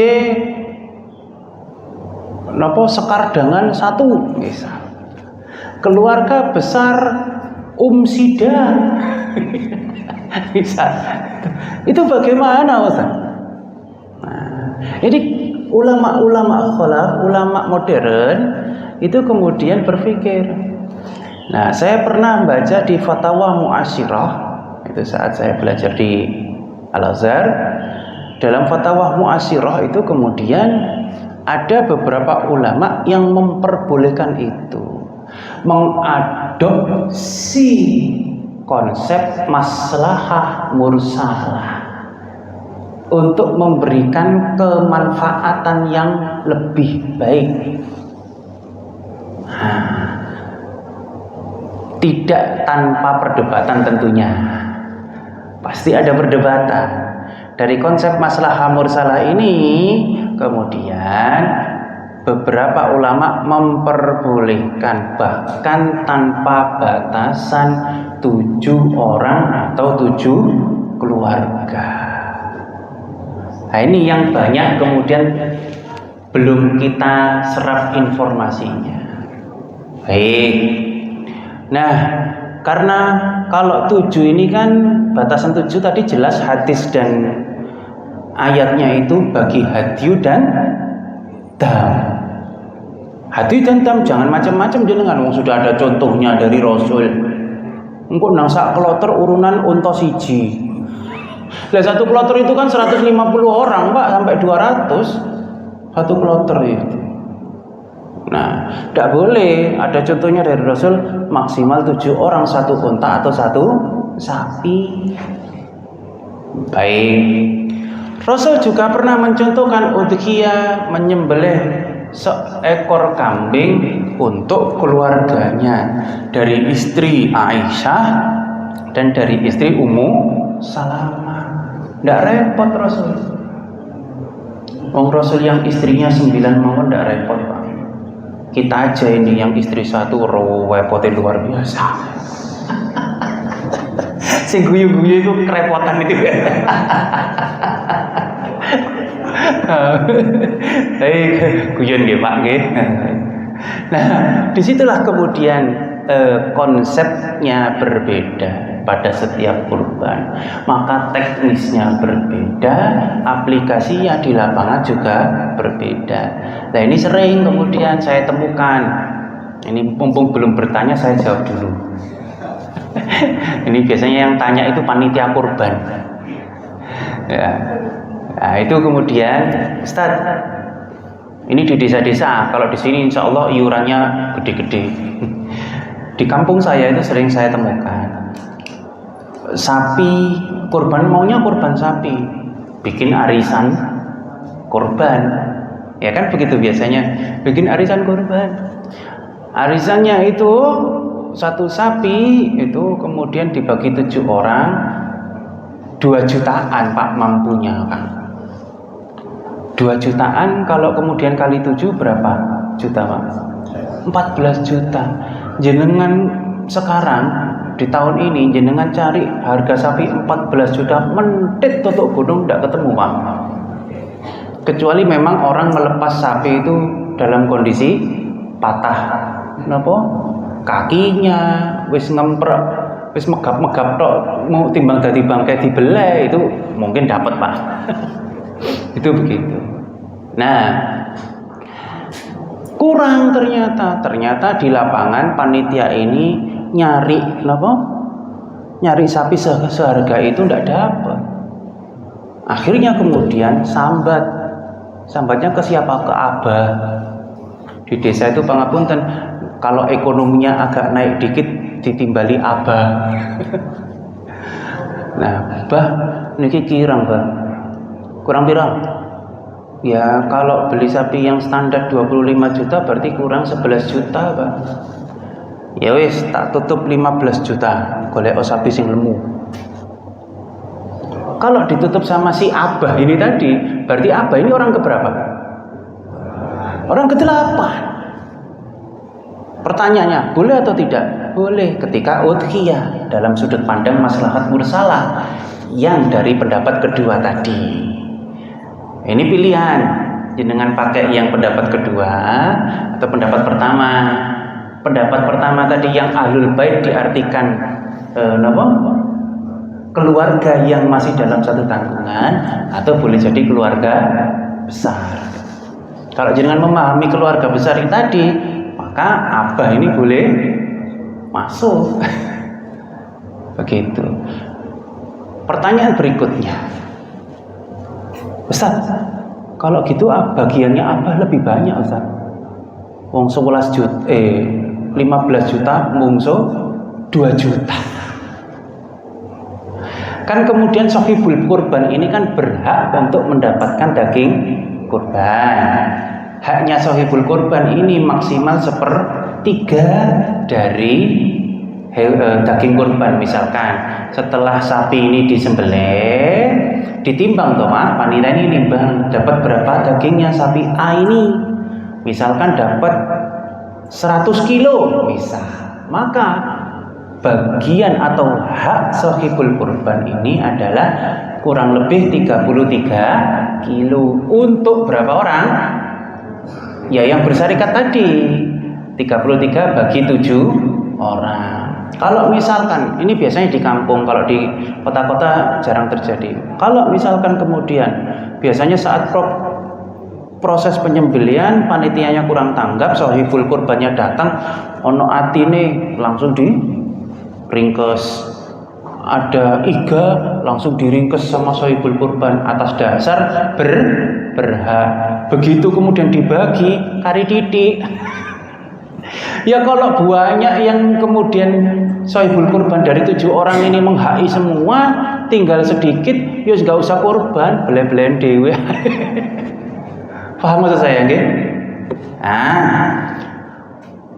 Sekardangan 1 misal, keluarga besar Sida misal, itu bagaimana Ustaz? Nah, jadi ulama-ulama khalaf, ulama modern itu kemudian berpikir. Nah, saya pernah baca di Fatwa Mu'asyirah, itu saat saya belajar di Al-Azhar. Dalam Fatwa Mu'asyirah itu kemudian ada beberapa ulama yang memperbolehkan itu, mengadopsi konsep maslahah mursalah untuk memberikan kemanfaatan yang lebih baik. Tidak tanpa perdebatan tentunya, pasti ada perdebatan. Dari konsep maslahah mursalah ini kemudian beberapa ulama memperbolehkan bahkan tanpa batasan 7 orang atau 7 keluarga. Nah, ini yang banyak kemudian belum kita serap informasinya. Baik. Nah, karena kalau 7 ini kan batasan 7 tadi jelas hadis dan ayatnya itu bagi hadyu dan dam. Hadyu dan dam jangan macam-macam jenengan, wong sudah ada contohnya dari Rasul. Engko nang sak kloter urunan unta siji. Lah satu kloter itu kan 150 orang, Pak, sampai 200. satu kloter itu. Nah, tidak boleh. Ada contohnya dari Rasul, maksimal 7 orang satu unta atau satu sapi. Baik. Rasul juga pernah mencontohkan udhiyah, menyembelih seekor kambing untuk keluarganya, dari istri Aisyah dan dari istri Ummu Salamah. Tidak repot Rasul. Rasul yang istrinya 9 mau tidak repot Pak. Kita aja ini yang istri 1 repotnya luar biasa. Sing guyu-guyu itu kerepotan itu. Guyon nggih Pak nggih. Nah, disitulah kemudian konsepnya berbeda pada setiap kurban. Maka teknisnya berbeda, aplikasinya di lapangan juga berbeda. Nah, ini sering kemudian saya temukan. Ini mumpung belum bertanya, saya jawab dulu. Ini biasanya yang tanya itu panitia kurban. Ya. Nah, itu kemudian, Ustaz, ini di desa-desa, kalau di sini insya Allah iurannya gede-gede. Di kampung saya itu sering saya temukan sapi kurban, maunya kurban sapi, bikin arisan kurban, ya kan begitu biasanya, bikin arisan kurban. Arisannya itu satu sapi itu kemudian dibagi 7 orang, 2 jutaan Pak mampunya Pak. 2 jutaan kalau kemudian kali 7 berapa juta Pak? 14 juta. Jenengan sekarang di tahun ini jenengan cari harga sapi 14 juta mentit tutuk gunung tidak ketemu Pak. Kecuali memang orang melepas sapi itu dalam kondisi patah. Kenapa? Kakinya wis ngemprek, wis megap-megap tok, mau timbang dadi bangkai dibeleh, itu mungkin dapat Pak. Itu begitu. Nah, kurang ternyata di lapangan panitia ini nyari apa? Nyari sapi seharga itu tidak dapat. Akhirnya kemudian sambatnya ke siapa? Ke abah. Di desa itu pangapunten, kalau ekonominya agak naik dikit ditimbali abah. Nah, bah niki kirang, Bah. Kurang pirang? Ya, kalau beli sapi yang standar 25 juta berarti kurang 11 juta, Pak. Ya wis, tak tutup 15 juta. Golek sapi sing lemu. Kalau ditutup sama si abah ini tadi, berarti abah ini orang keberapa? Orang ke-8. Pertanyaannya, boleh atau tidak? Boleh ketika udhiyah dalam sudut pandang maslahat mursalah yang dari pendapat kedua tadi. Ini pilihan, jenengan pakai yang pendapat kedua atau pendapat pertama. Pendapat pertama tadi yang ahlul bait diartikan keluarga yang masih dalam satu tanggungan, atau boleh jadi keluarga besar. Kalau jenengan memahami keluarga besar ini tadi, maka abah ini boleh masuk. Begitu. Pertanyaan berikutnya, Ustaz, kalau gitu bagiannya abah lebih banyak Ustaz. Wong 11 juta 15 juta mungso 2 juta. Kan kemudian sahibul kurban ini kan berhak untuk mendapatkan daging kurban. Haknya sahibul kurban ini maksimal 1/3 dari daging kurban. Misalkan setelah sapi ini disembelih, ditimbang toh Mak, panitia ini nimbang dapat berapa dagingnya sapi A ini. Misalkan dapat 100 kilo misal, maka bagian atau hak sahibul kurban ini adalah kurang lebih 33 kilo. Untuk berapa orang? Ya yang bersarikat tadi 33 bagi 7 orang. Kalau misalkan, ini biasanya di kampung, kalau di kota-kota jarang terjadi. Kalau misalkan kemudian biasanya saat proses penyembelihan panitianya kurang tanggap, sahibul kurbannya datang, ono atine langsung diringkes, ada iga langsung diringkes sama sahibul kurban atas dasar berhak. Begitu kemudian dibagi, kari titik. Ya kalau banyak yang kemudian sohibul kurban dari 7 orang ini menghai semua, tinggal sedikit, ya nggak usah kurban, bele-belen dewe. Paham maksud saya nggih?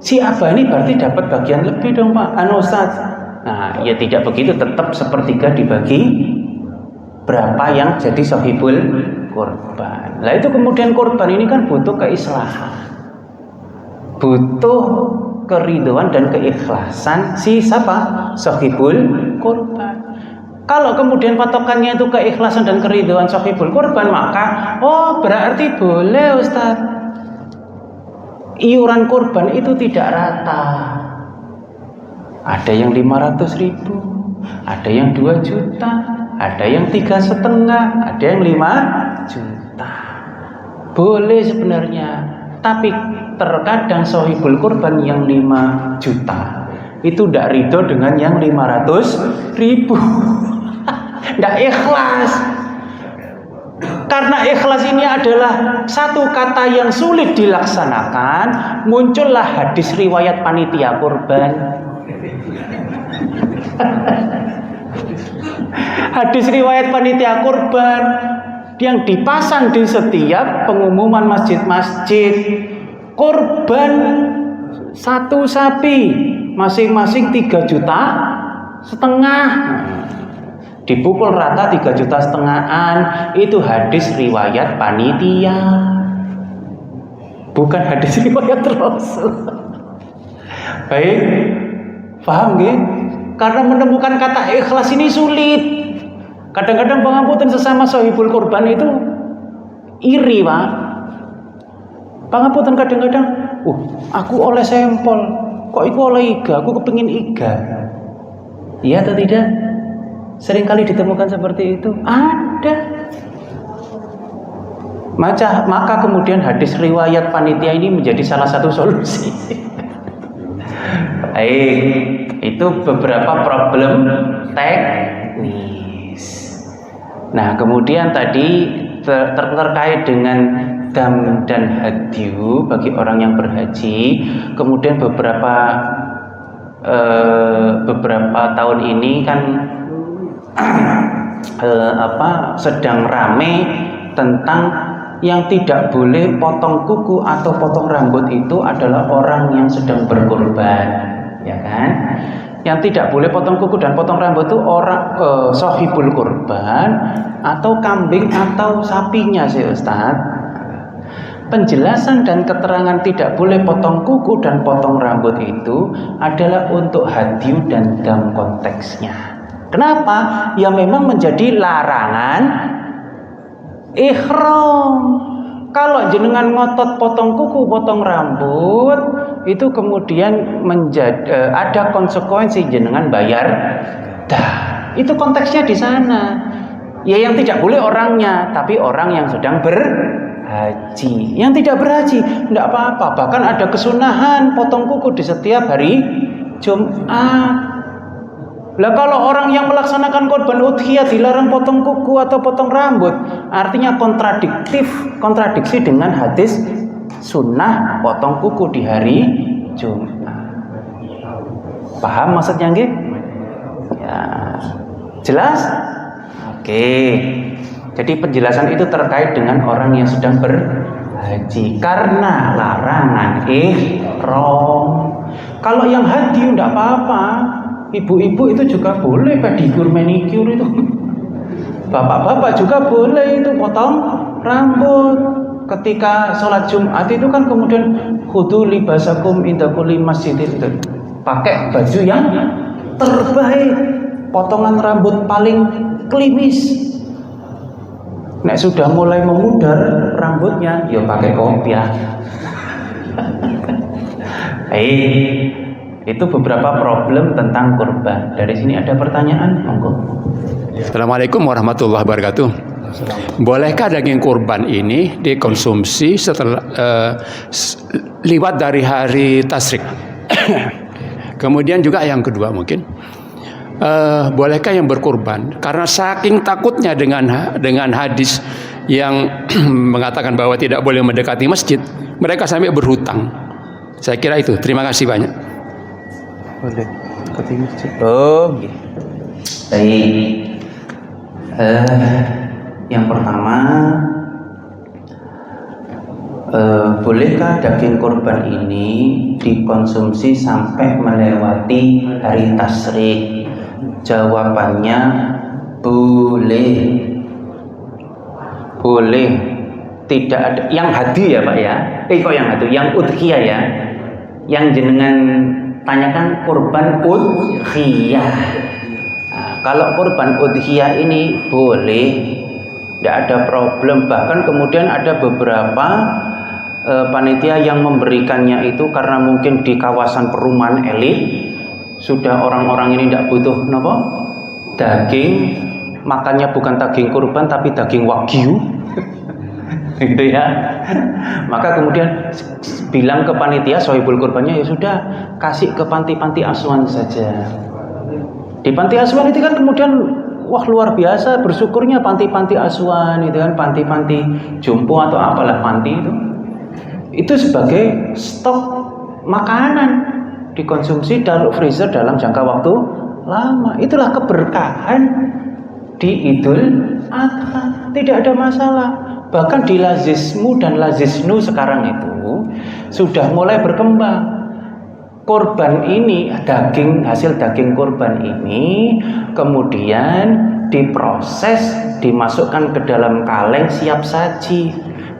Si Abah ini berarti dapat bagian lebih dong Pak, Ustaz. Nah, ya tidak begitu, tetap sepertiga dibagi berapa yang jadi sohibul kurban. Lah itu kemudian kurban ini kan butuh keislahan, butuh keridhaan dan keikhlasan si siapa? Sohibul kurban. Kalau kemudian patokannya itu keikhlasan dan keridhaan sohibul kurban, maka berarti boleh Ustaz. Iuran kurban itu tidak rata. Ada yang 500.000, ada yang 2 juta, ada yang 3,5, ada yang 5 juta. Boleh sebenarnya, tapi terkadang sohibul kurban yang 5 juta itu tidak ridho dengan yang 500.000. Tidak ikhlas. Karena ikhlas ini adalah satu kata yang sulit dilaksanakan, muncullah hadis riwayat panitia kurban. Hadis riwayat panitia kurban yang dipasang di setiap pengumuman masjid-masjid. Kurban 1 sapi masing-masing 3,5 juta. Dipukul rata 3,5 jutaan. Itu hadis riwayat panitia, bukan hadis riwayat Rasul. Baik, paham nggih? Karena menemukan kata ikhlas ini sulit. Kadang-kadang pangapunten sesama sohibul kurban itu iri, Pak. Pangapunten kadang-kadang, aku oleh sampel, kok iku oleh iga, aku kepengin iga. Iya atau tidak? Seringkali ditemukan seperti itu. Ada. Maka kemudian hadis riwayat panitia ini menjadi salah satu solusi. Baik, itu beberapa problem teknis. Nah, kemudian tadi terkait dengan dam dan hadyu bagi orang yang berhaji. Kemudian beberapa tahun ini kan sedang rame tentang yang tidak boleh potong kuku atau potong rambut itu adalah orang yang sedang berkurban, ya kan? Yang tidak boleh potong kuku dan potong rambut itu orang sohibul kurban atau kambing atau sapinya sih Ustaz. Penjelasan dan keterangan tidak boleh potong kuku dan potong rambut itu adalah untuk hadyu dan dam konteksnya. Kenapa? Ya memang menjadi larangan ihram. Kalau jenengan ngotot potong kuku, potong rambut, itu kemudian ada konsekuensi jenengan bayar dah. Itu konteksnya di sana. Ya yang tidak boleh orangnya, tapi orang yang sedang berhaji. Yang tidak berhaji tidak apa-apa. Bahkan ada kesunahan potong kuku di setiap hari Jumat. Lah kalau orang yang melaksanakan kurban udhiyah dilarang potong kuku atau potong rambut, artinya kontradiksi dengan hadis sunnah potong kuku di hari Jumat. Paham maksudnya nggih? Ya. Jelas? Oke. Jadi penjelasan itu terkait dengan orang yang sedang berhaji karena larangan ihram. Kalau yang haji enggak apa-apa. Ibu-ibu itu juga boleh pedikur manikur itu. Bapak-bapak juga boleh itu potong rambut. Ketika sholat Jumat itu kan kemudian khudu libasakum inda kulli masjidin itu. Pakai baju yang terbaik, potongan rambut paling klimis. Nek sudah mulai memudar rambutnya, ya pakai kopiah. Itu beberapa problem tentang kurban. Dari sini ada pertanyaan, monggo. Assalamualaikum warahmatullahi wabarakatuh. Bolehkah daging kurban ini dikonsumsi setelah lewat dari hari tasyrik? Kemudian juga yang kedua mungkin, bolehkah yang berkurban karena saking takutnya dengan hadis yang mengatakan bahwa tidak boleh mendekati masjid, mereka sampai berhutang. Saya kira itu. Terima kasih banyak. Boleh dekati masjid. Oh, nggih. Baik. Yang pertama, bolehkah daging kurban ini dikonsumsi sampai melewati hari tasyrik? Jawabannya boleh. Boleh. Tidak ada yang hadi ya Pak ya. Kok yang hadi? Yang udhiyah ya. Yang jenengan tanyakan kurban udhiyah. Nah, kalau kurban udhiyah ini boleh, tidak ada problem. Bahkan kemudian ada beberapa panitia yang memberikannya itu karena mungkin di kawasan perumahan elit sudah orang-orang ini tidak butuh daging, makannya bukan daging kurban tapi daging wagyu. Gitu ya. Maka kemudian bilang ke panitia sohibul kurbannya, ya sudah kasih ke panti-panti asuhan saja. Di panti asuhan itu kan kemudian wah luar biasa bersyukurnya panti-panti asuhan itu kan, panti-panti jompo atau apalah panti itu sebagai stok makanan dikonsumsi dalam freezer dalam jangka waktu lama. Itulah keberkahan di Idul Adha, tidak ada masalah. Bahkan di Lazismu dan Lazisnu sekarang itu sudah mulai berkembang. Korban ini, hasil daging korban ini kemudian diproses, dimasukkan ke dalam kaleng siap saji.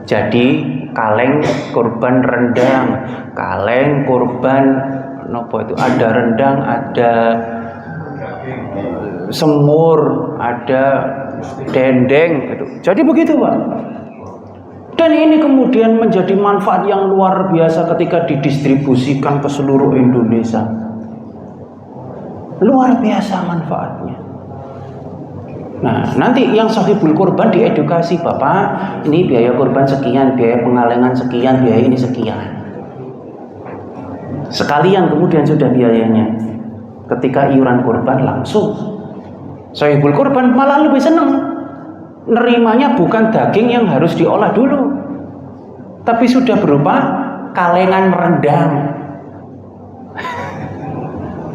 Jadi kaleng korban rendang, kaleng korban ada rendang, ada semur, ada dendeng gitu. Jadi begitu Pak. Dan ini kemudian menjadi manfaat yang luar biasa ketika didistribusikan ke seluruh Indonesia. Luar biasa manfaatnya. Nah, nanti yang sahibul kurban diedukasi, Bapak, ini biaya kurban sekian, biaya pengalengan sekian, biaya ini sekian. Sekalian kemudian sudah biayanya. Ketika iuran kurban langsung. Sahibul kurban malah lebih senang. Nerimanya bukan daging yang harus diolah dulu, tapi sudah berupa kalengan rendang.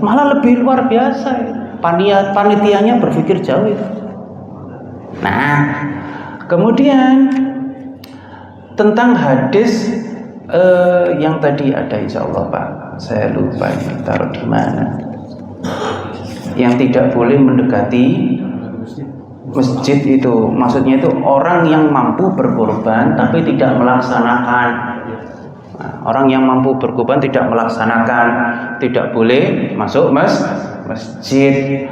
Malah lebih luar biasa. Panitianya berpikir jauh itu. Nah, kemudian tentang hadis yang tadi ada, insya Allah Pak, saya lupa ini taruh di mana. Yang tidak boleh mendekati masjid itu, maksudnya itu orang yang mampu berkorban tapi tidak melaksanakan. Nah, orang yang mampu berkorban tidak melaksanakan, tidak boleh masuk masjid.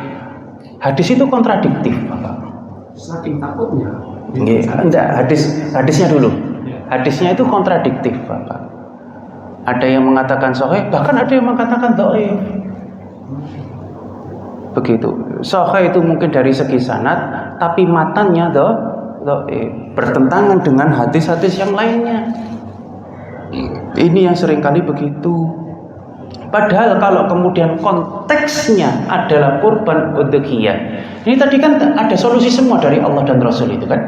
Hadis itu kontradiktif, Bapak. Saking takutnya. Enggak, hadisnya dulu. Hadisnya itu kontradiktif, Bapak. Ada yang mengatakan sahih, bahkan ada yang mengatakan dhaif. Begitu. Sahih itu mungkin dari segi sanad, tapi matannya bertentangan dengan hadis-hadis yang lainnya. Ini yang seringkali begitu. Padahal kalau kemudian konteksnya adalah kurban udhiyah, ini tadi kan ada solusi semua dari Allah dan Rasul itu kan.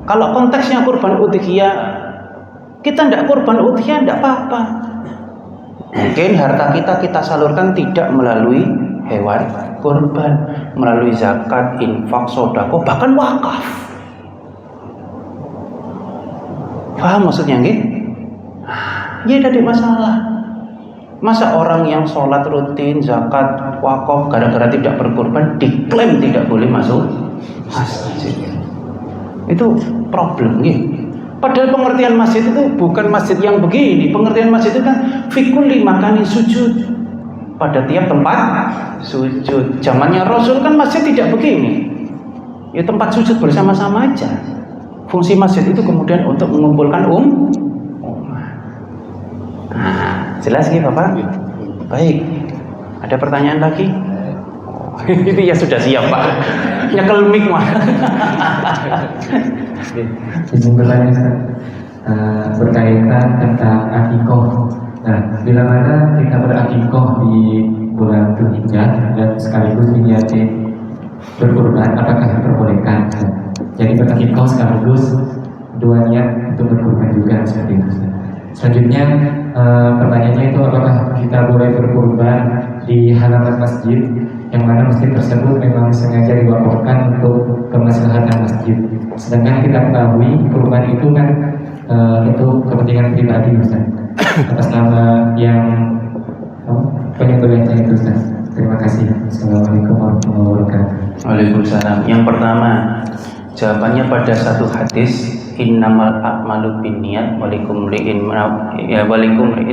Kalau konteksnya kurban udhiyah, kita tidak kurban udhiyah tidak apa-apa. Mungkin harta kita salurkan tidak melalui hewan kurban, melalui zakat, infak, sedekah, bahkan wakaf. Paham maksudnya nggih? Ya tidak masalah. Masa orang yang sholat rutin, zakat, wakaf gara-gara tidak berkorban diklaim tidak boleh masuk masjid? Itu problem nggih. Padahal pengertian masjid itu bukan masjid yang begini. Pengertian masjid itu kan fikul makanin sujud, pada tiap tempat sujud. Zamannya Rasul kan masjid tidak begini. Ya tempat sujud bersama-sama aja. Fungsi masjid itu kemudian untuk mengumpulkan umat. Nah, jelas nih Bapak? Baik. Ada pertanyaan lagi? Itu ya sudah siap Pak. Nyekel mic mah. Izin bertanya berkaitan tentang akikoh. Nah, bila mana kita berakikoh di bulan Dzulhijjah dan sekaligus diniati berkurban, apakah diperbolehkan? Jadi berakikah sekaligus dua niat untuk berkurban juga seperti itu. Selanjutnya pertanyaannya itu apakah kita boleh berkurban di halaman masjid yang mana masjid tersebut memang sengaja diwakafkan untuk kemaslahatan masjid. Sedangkan kita ketahui kurban itu kan untuk kepentingan pribadi Ustaz. Atas nama yang penyembelihannya itu Ustaz. Terima kasih. Assalamualaikum warahmatullahi wabarakatuh. Waalaikumsalam. Yang pertama, jawabannya pada satu hadis, innamal a'malu binniyat walikumri'in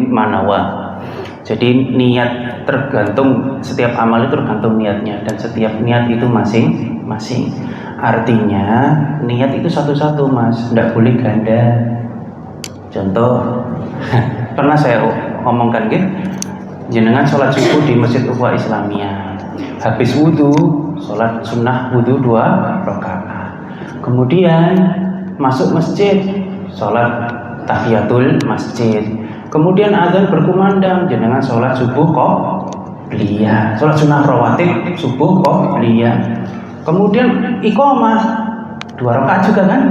manawa. Jadi niat tergantung, setiap amal itu tergantung niatnya, dan setiap niat itu masing-masing. Artinya niat itu satu-satu Mas, tidak boleh ganda. Contoh, pernah saya omongkan gitu, jenengan sholat subuh di Masjid Ukhuwah Islamiyah, habis wudhu, sholat sunnah wudhu 2 rakaat. Kemudian masuk masjid, sholat tahiyatul masjid. Kemudian azan berkumandang, jenengan sholat subuh qobliyah, sholat sunnah rawatib subuh qobliyah. Kemudian iqamah 2 rakaat juga kan?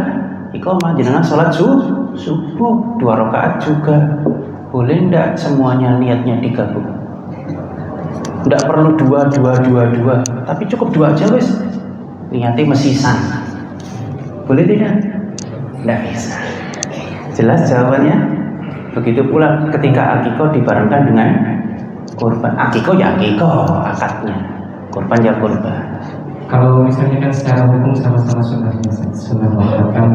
Iqamah, jenengan sholat subuh 2 rakaat juga. Boleh ndak semuanya niatnya digabung? Ndak perlu dua, tapi cukup 2 aja wis. Niatnya mesisan. Boleh tidak? Ndak bisa. Jelas jawabannya? Begitu pula ketika akikah dibarengkan dengan kurban. Akikah ya akikah akadnya, kurban ya kurban. Kalau misalnya kan secara hukum sama-sama sunnah melakukan.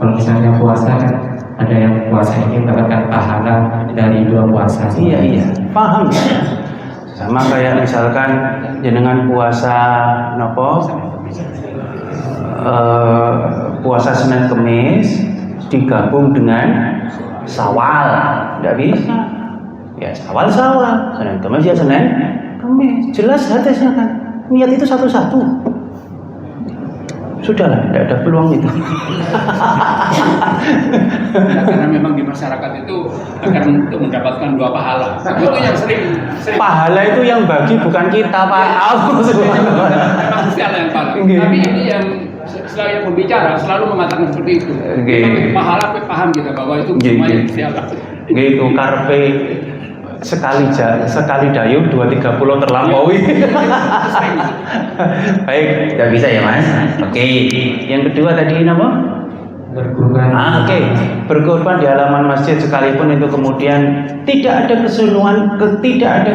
Kalau misalnya puasa kan ada yang puasa ini mendapatkan pahala dari 2 puasa. Iya, paham ya. Sama kayak misalkan jenengan puasa nopo, puasa Senin Kemis digabung dengan Syawal, tidak bisa. Ya Syawal, Senin Kemis ya Senin Kemis. Jelas hadisnya kan. Niat itu satu-satu. Sudahlah, tidak ada peluang itu. Karena memang di masyarakat itu akan untuk mendapatkan 2 pahala. Itu yang sering. Pahala itu yang bagi bukan kita, Pak. Allah Subhanahu wa taala. Memang mesti Allah yang pahala. Tapi ini yang selalu yang berbicara selalu mengatakan seperti itu. Pahala paham kita bahwa itu semuanya mesti Allah. Gitu, karpe sekali dayung 2-3 pulau terlampaui. Baik, tidak bisa ya Mas. Oke. Yang kedua tadi apa? Berkurban. Oke. Berkorban di halaman masjid sekalipun itu kemudian tidak ada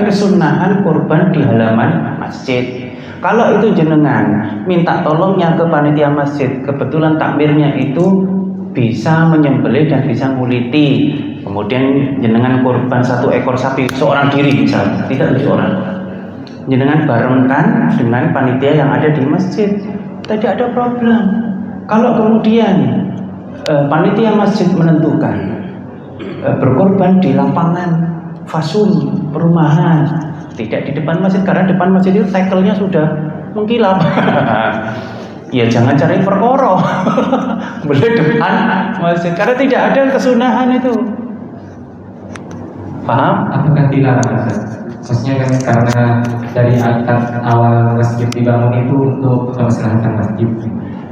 kesunahan korban di halaman masjid. Kalau itu jenengan minta tolongnya ke panitia masjid, kebetulan takmirnya itu bisa menyembelih dan bisa nguliti, kemudian jenengan korban 1 ekor sapi seorang diri misalnya, tidak 7 orang, jenengan barengkan dengan panitia yang ada di masjid, tidak ada problem. Kalau kemudian panitia masjid menentukan berkorban di lapangan fasum perumahan, tidak di depan masjid, karena depan masjid itu tackle-nya sudah mengkilap. Ya jangan cari perkara. Boleh depan masjid, karena tidak ada kesunahan itu. Paham? Apakah dilarang Ustaz? Maksudnya kan karena dari awal masjid dibangun itu untuk kemaslahatan masjid.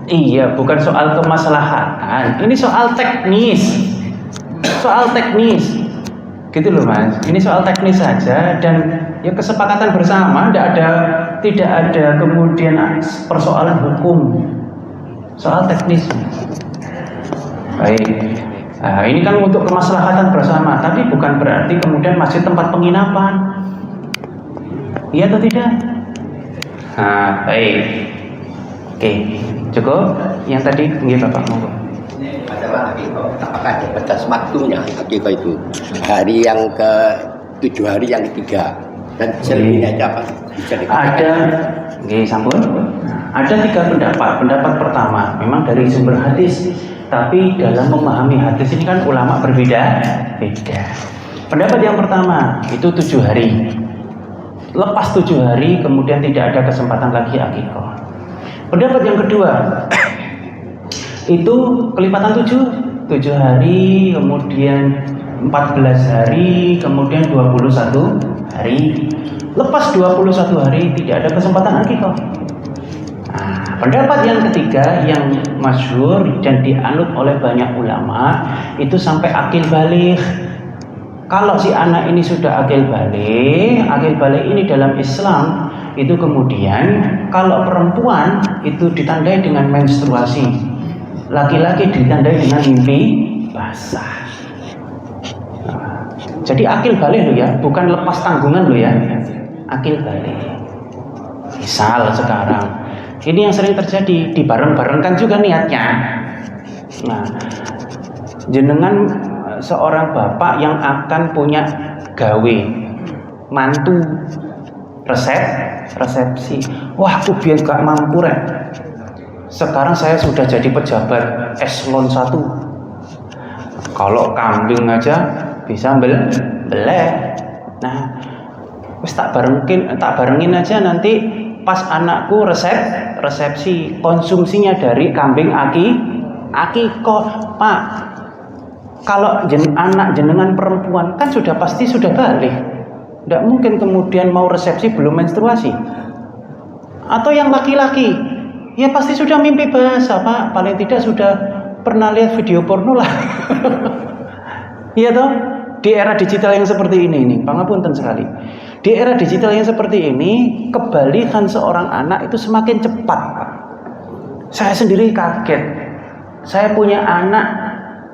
Iya, bukan soal kemaslahatan. Ini soal teknis. Soal teknis. Gitu loh Mas. Ini soal teknis saja, dan ya kesepakatan bersama, tidak ada kemudian persoalan hukum. Soal teknis. Baik. Nah, ini kan untuk kemaslahatan bersama, tapi bukan berarti kemudian masjid tempat penginapan. Iya atau tidak? Nah, baik. Oke, cukup. Yang tadi nggih Bapak monggo. Masalah akikah, apakah ada batas waktunya akikah itu? Hari yang ke-7, hari yang ketiga, dan selebihnya apa? Bisa dikatakan? Ada, nggih sampun. Ada 3 pendapat. Pendapat pertama memang dari sumber hadis, tapi dalam memahami hadis ini kan ulama beda. Pendapat yang pertama itu 7 hari. Lepas 7 hari kemudian tidak ada kesempatan lagi akikah. Pendapat yang kedua itu kelipatan 7 hari, kemudian 14 hari, kemudian 21 hari. Lepas 21 hari tidak ada kesempatan akikah. Nah, pendapat yang ketiga yang masyhur dan dianut oleh banyak ulama itu sampai akil baligh. Kalau si anak ini sudah akil baligh ini dalam Islam itu kemudian kalau perempuan itu ditandai dengan menstruasi, laki-laki ditandai dengan mimpi basah. Jadi akil baligh lo ya, bukan lepas tanggungan lo ya, akil baligh. Misal sekarang ini yang sering terjadi, dibareng-barengkan juga niatnya. Nah, jenengan seorang bapak yang akan punya gawe mantu resepsi. Wah, aku biar gak mampu rek. Sekarang saya sudah jadi pejabat eselon 1. Kalau kambing aja bisa beleh. Nah, wis tak barengin aja nanti pas anakku resepsi konsumsinya dari kambing akikoh. Pak, kalau anak jenengan perempuan kan sudah pasti sudah balik. Tidak mungkin kemudian mau resepsi belum menstruasi. Atau yang laki-laki, ya pasti sudah mimpi basah, Pak. Paling tidak sudah pernah lihat video porno lah. Iya toh? Di era digital yang seperti ini pangapunten sekali. Di era digital yang seperti ini, kebalikan seorang anak itu semakin cepat, Pak. Saya sendiri kaget. Saya punya anak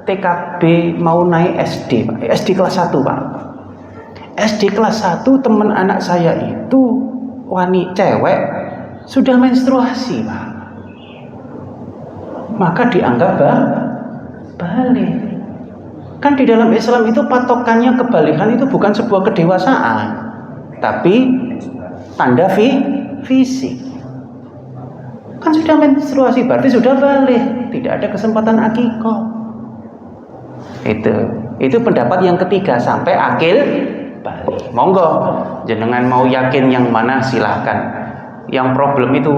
TKB mau naik SD, Pak. SD kelas 1, Pak. SD kelas 1 teman anak saya itu cewek sudah menstruasi, Pak. Maka dianggap balik. Kan di dalam Islam itu patokannya kebalikan itu bukan sebuah kedewasaan, tapi tanda fisik. Kan sudah menstruasi berarti sudah balik, tidak ada kesempatan akikoh. Itu pendapat yang ketiga sampai akil balik. Monggo jenengan mau yakin yang mana silahkan. Yang problem itu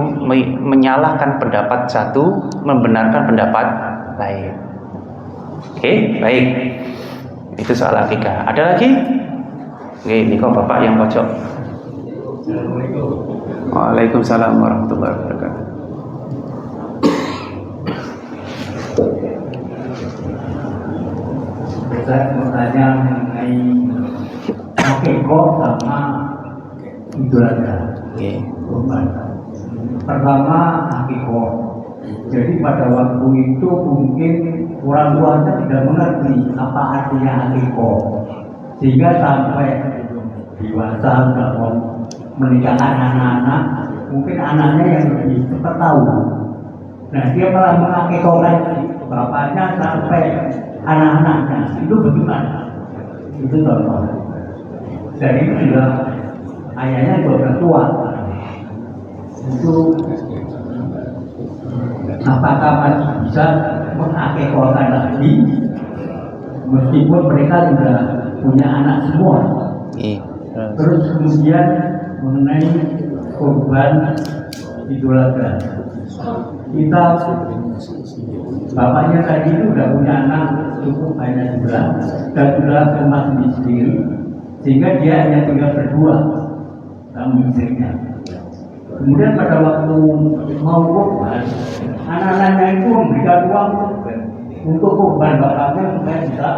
menyalahkan pendapat satu, membenarkan pendapat lain. Oke, baik. Itu soal akikah. Ada lagi? Oke, ini kok Bapak yang pojok. Waalaikumsalam warahmatullahi wabarakatuh. Saya mau tanya mengenai akikoh sama Idul Adha. Pertama akikoh. Jadi pada waktu itu mungkin orang tuanya tidak mengerti apa artinya akikoh, sehingga sampai dewasa sudah mau menikahkan anak-anak, mungkin anaknya yang lebih cepat tahu. Nah, dia malah mengakikohkan bapaknya sampai anak-anaknya. Itu bagaimana? Itu contoh. Dan itu juga ayahnya juga tua. Itu apakah masih bisa mengakikohkan lagi meskipun mereka sudah punya anak semua? Terus kemudian mengenai kurban Idul Adha, kita bapaknya tadi itu sudah punya anak cukup hanya 11 dan sudah rumah sendiri, sehingga dia hanya tinggal berdua sama istrinya. Kemudian pada waktu mau kurban, anak-anaknya itu memberikan uang untuk kurban bapaknya supaya bisa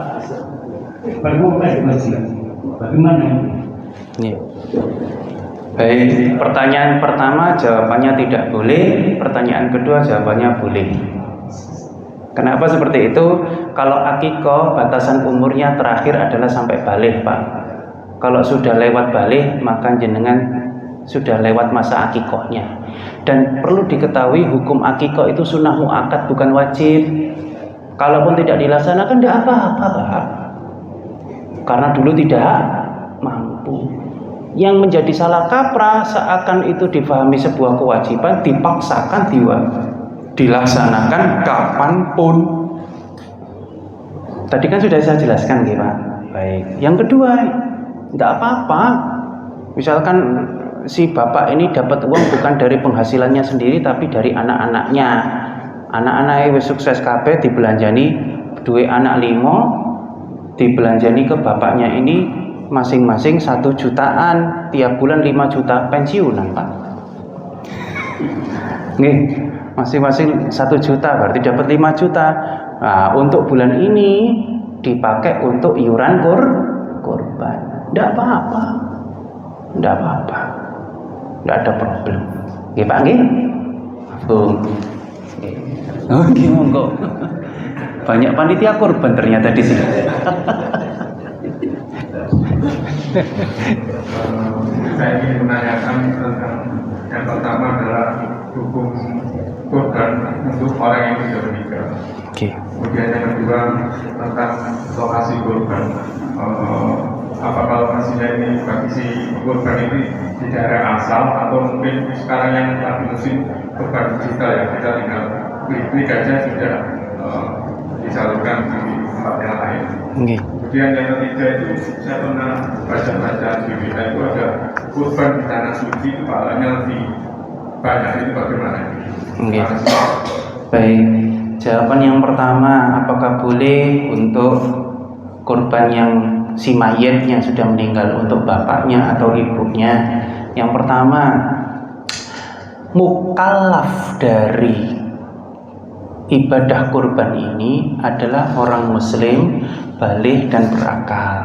berkurban di masjid. Bagaimana ini? Baik, pertanyaan pertama jawabannya tidak boleh, pertanyaan kedua jawabannya boleh. Kenapa seperti itu? Kalau akikoh batasan umurnya terakhir adalah sampai balik, Pak. Kalau sudah lewat balik maka jenengan sudah lewat masa akikohnya. Dan perlu diketahui hukum akikoh itu sunnah muakkad bukan wajib. Kalaupun tidak dilaksanakan tidak apa-apa, Pak. Karena dulu tidak mampu. Yang menjadi salah kaprah seakan itu difahami sebuah kewajiban, dipaksakan dilaksanakan kapanpun. Tadi kan sudah saya jelaskan, Pak. Baik. Yang kedua, tidak apa-apa. Misalkan si bapak ini dapat uang bukan dari penghasilannya sendiri, tapi dari anak-anaknya. Anak-anaknya wis sukses kabeh dibelanjani, duwe anak 5, dibelanjani ke bapaknya ini masing-masing 1 jutaan, tiap bulan 5 juta pensiunan, Pak. Nggih. Masing-masing 1 juta berarti dapat 5 juta. Nah, untuk bulan ini dipakai untuk iuran kurban. Tidak apa-apa. Tidak apa-apa. Tidak ada problem. Nggih Pak nggih? Bung. Oh, nggih monggo. Banyak panitia kurban ternyata di sini. Saya ingin menanyakan tentang yang pertama adalah hukum kurban untuk orang yang tidak menikah. Oke. Kemudian yang kedua tentang lokasi kurban. Apakah lokasinya ini bagi si kurban ini di daerah asal atau mungkin sekarang yang lagi musim kurban digital ya, kita tinggal klik aja sudah disalurkan di tempat yang lain. Nggih. Kemudian yang ketiga itu saya pernah baca-baca di berita itu ada kurban di tanah suci itu pahalanya lebih banyak, itu bagaimana? Nggih. Baik. Jawaban yang pertama, apakah boleh untuk kurban yang si mayit yang sudah meninggal untuk bapaknya atau ibunya? Yang pertama, mukallaf dari ibadah kurban ini adalah orang muslim baligh dan berakal.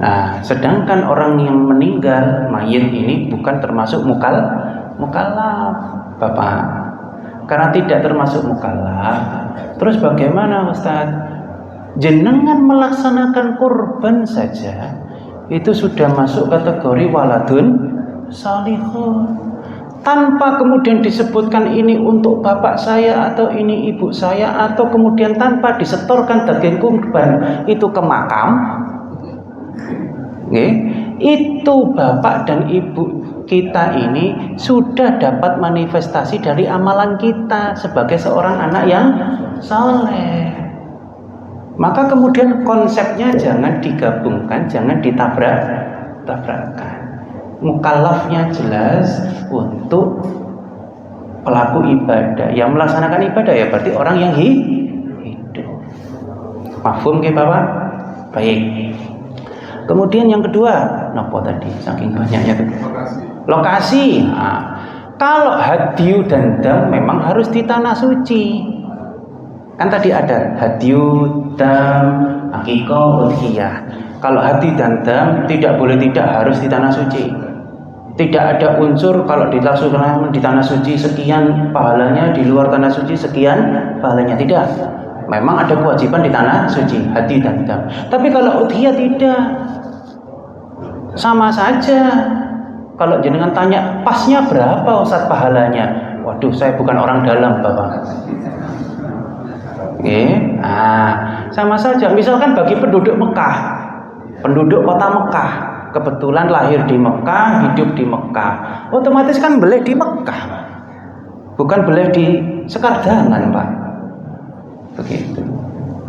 Nah, sedangkan orang yang meninggal mayit ini bukan termasuk mukallaf, Bapak. Karena tidak termasuk mukallaf. Terus bagaimana Ustaz? Jenengan melaksanakan kurban saja itu sudah masuk kategori waladun salihun, tanpa kemudian disebutkan ini untuk bapak saya atau ini ibu saya, atau kemudian tanpa disetorkan daging kurban itu ke makam. Oke, itu bapak dan ibu kita ini sudah dapat manifestasi dari amalan kita sebagai seorang anak yang saleh. Maka kemudian konsepnya jangan digabungkan, jangan ditabrak-tabrakkan. Mukallafnya jelas untuk pelaku ibadah. Yang melaksanakan ibadah ya berarti orang yang hidup. Mafhum ke Bapak? Baik. Kemudian yang kedua, nopo tadi saking banyaknya itu. Lokasi. Nah, kalau hadyu dan dam memang harus di tanah suci. Kan tadi ada hadyu, dam, akikah, udhiyah. Kalau hadyu dan dam tidak boleh tidak harus di tanah suci. Tidak ada unsur kalau dilaksanakan di tanah suci sekian pahalanya, di luar tanah suci sekian pahalanya, tidak. Memang ada kewajiban di tanah suci, hadyu dan dam. Tapi kalau udhiyah tidak. Sama saja. Kalau jenengan tanya pasnya berapa Ustaz pahalanya? Waduh, saya bukan orang dalam, Bapak. Oke, sama saja. Misalkan bagi penduduk Mekah, penduduk kota Mekah, kebetulan lahir di Mekah, hidup di Mekah, otomatis kan boleh di Mekah, bukan boleh di Sekardangan, Pak. Begitu.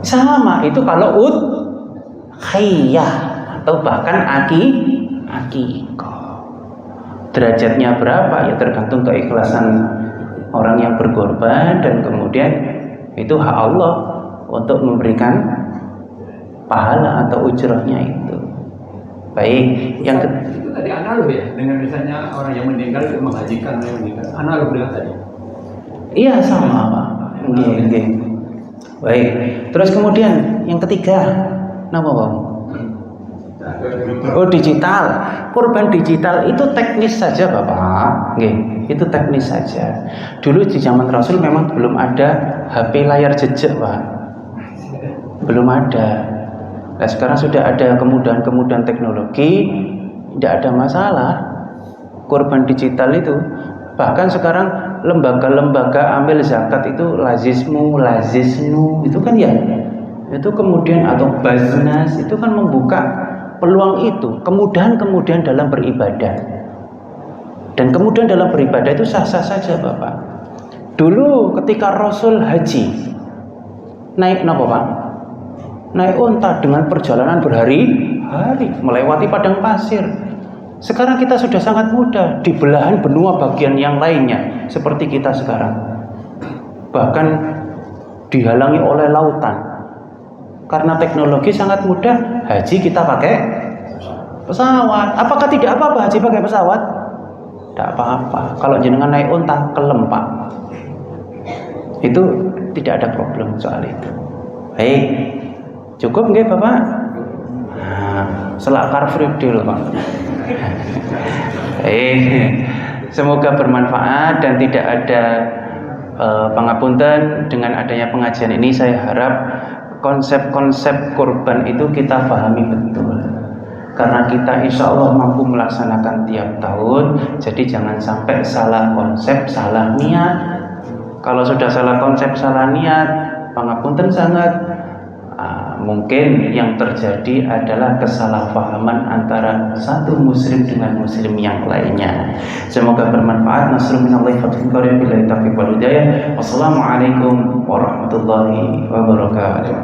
Sama itu kalau udhiyah atau bahkan akikah. Derajatnya berapa ya tergantung keikhlasan orang yang berkorban, dan kemudian itu hak Allah untuk memberikan pahala atau ujrahnya itu. Baik, yang itu tadi analog ya dengan misalnya orang yang meninggal itu menghajikan orang yang meninggal, analog dengan tadi. Iya sama Pak. Oke. Baik. Terus kemudian yang ketiga, nama Bang? Oh, digital. Kurban digital itu teknis saja Bapak. Nggih, itu teknis saja. Dulu di zaman Rasul memang belum ada HP layar jejak, Pak. Belum ada. Nah, sekarang sudah ada kemudahan-kemudahan teknologi, tidak ada masalah. Kurban digital itu, bahkan sekarang lembaga-lembaga ambil zakat itu Lazisnu itu kan ya. Itu kemudian atau Baznas itu kan membuka peluang itu, kemudahan dalam beribadah. Dan kemudian dalam beribadah itu sah-sah saja Bapak. Dulu ketika Rasul haji, naik apa Pak? Naik unta dengan perjalanan berhari-hari melewati padang pasir. Sekarang kita sudah sangat mudah di belahan benua bagian yang lainnya seperti kita sekarang. Bahkan dihalangi oleh lautan. Karena teknologi sangat mudah, haji kita pakai pesawat. Apakah tidak apa-apa haji pakai pesawat? Tidak apa-apa. Kalau jenengan naik unta, kelem Pak. Itu tidak ada problem soal itu. Baik, cukup nggih Bapak? Nah, selak Car Free Deal Pak. Semoga bermanfaat dan tidak ada pangapunten dengan adanya pengajian ini. Saya harap konsep-konsep kurban itu kita pahami betul, karena kita insya Allah mampu melaksanakan tiap tahun. Jadi jangan sampai salah konsep, salah niat. Kalau sudah salah konsep, salah niat, pangapunten sangat. Mungkin yang terjadi adalah kesalahpahaman antara satu muslim dengan muslim yang lainnya. Semoga bermanfaat. Nasrul minallahi fathul qarib, billahi taufiq wal hidayah. Wassalamualaikum warahmatullahi wabarakatuh.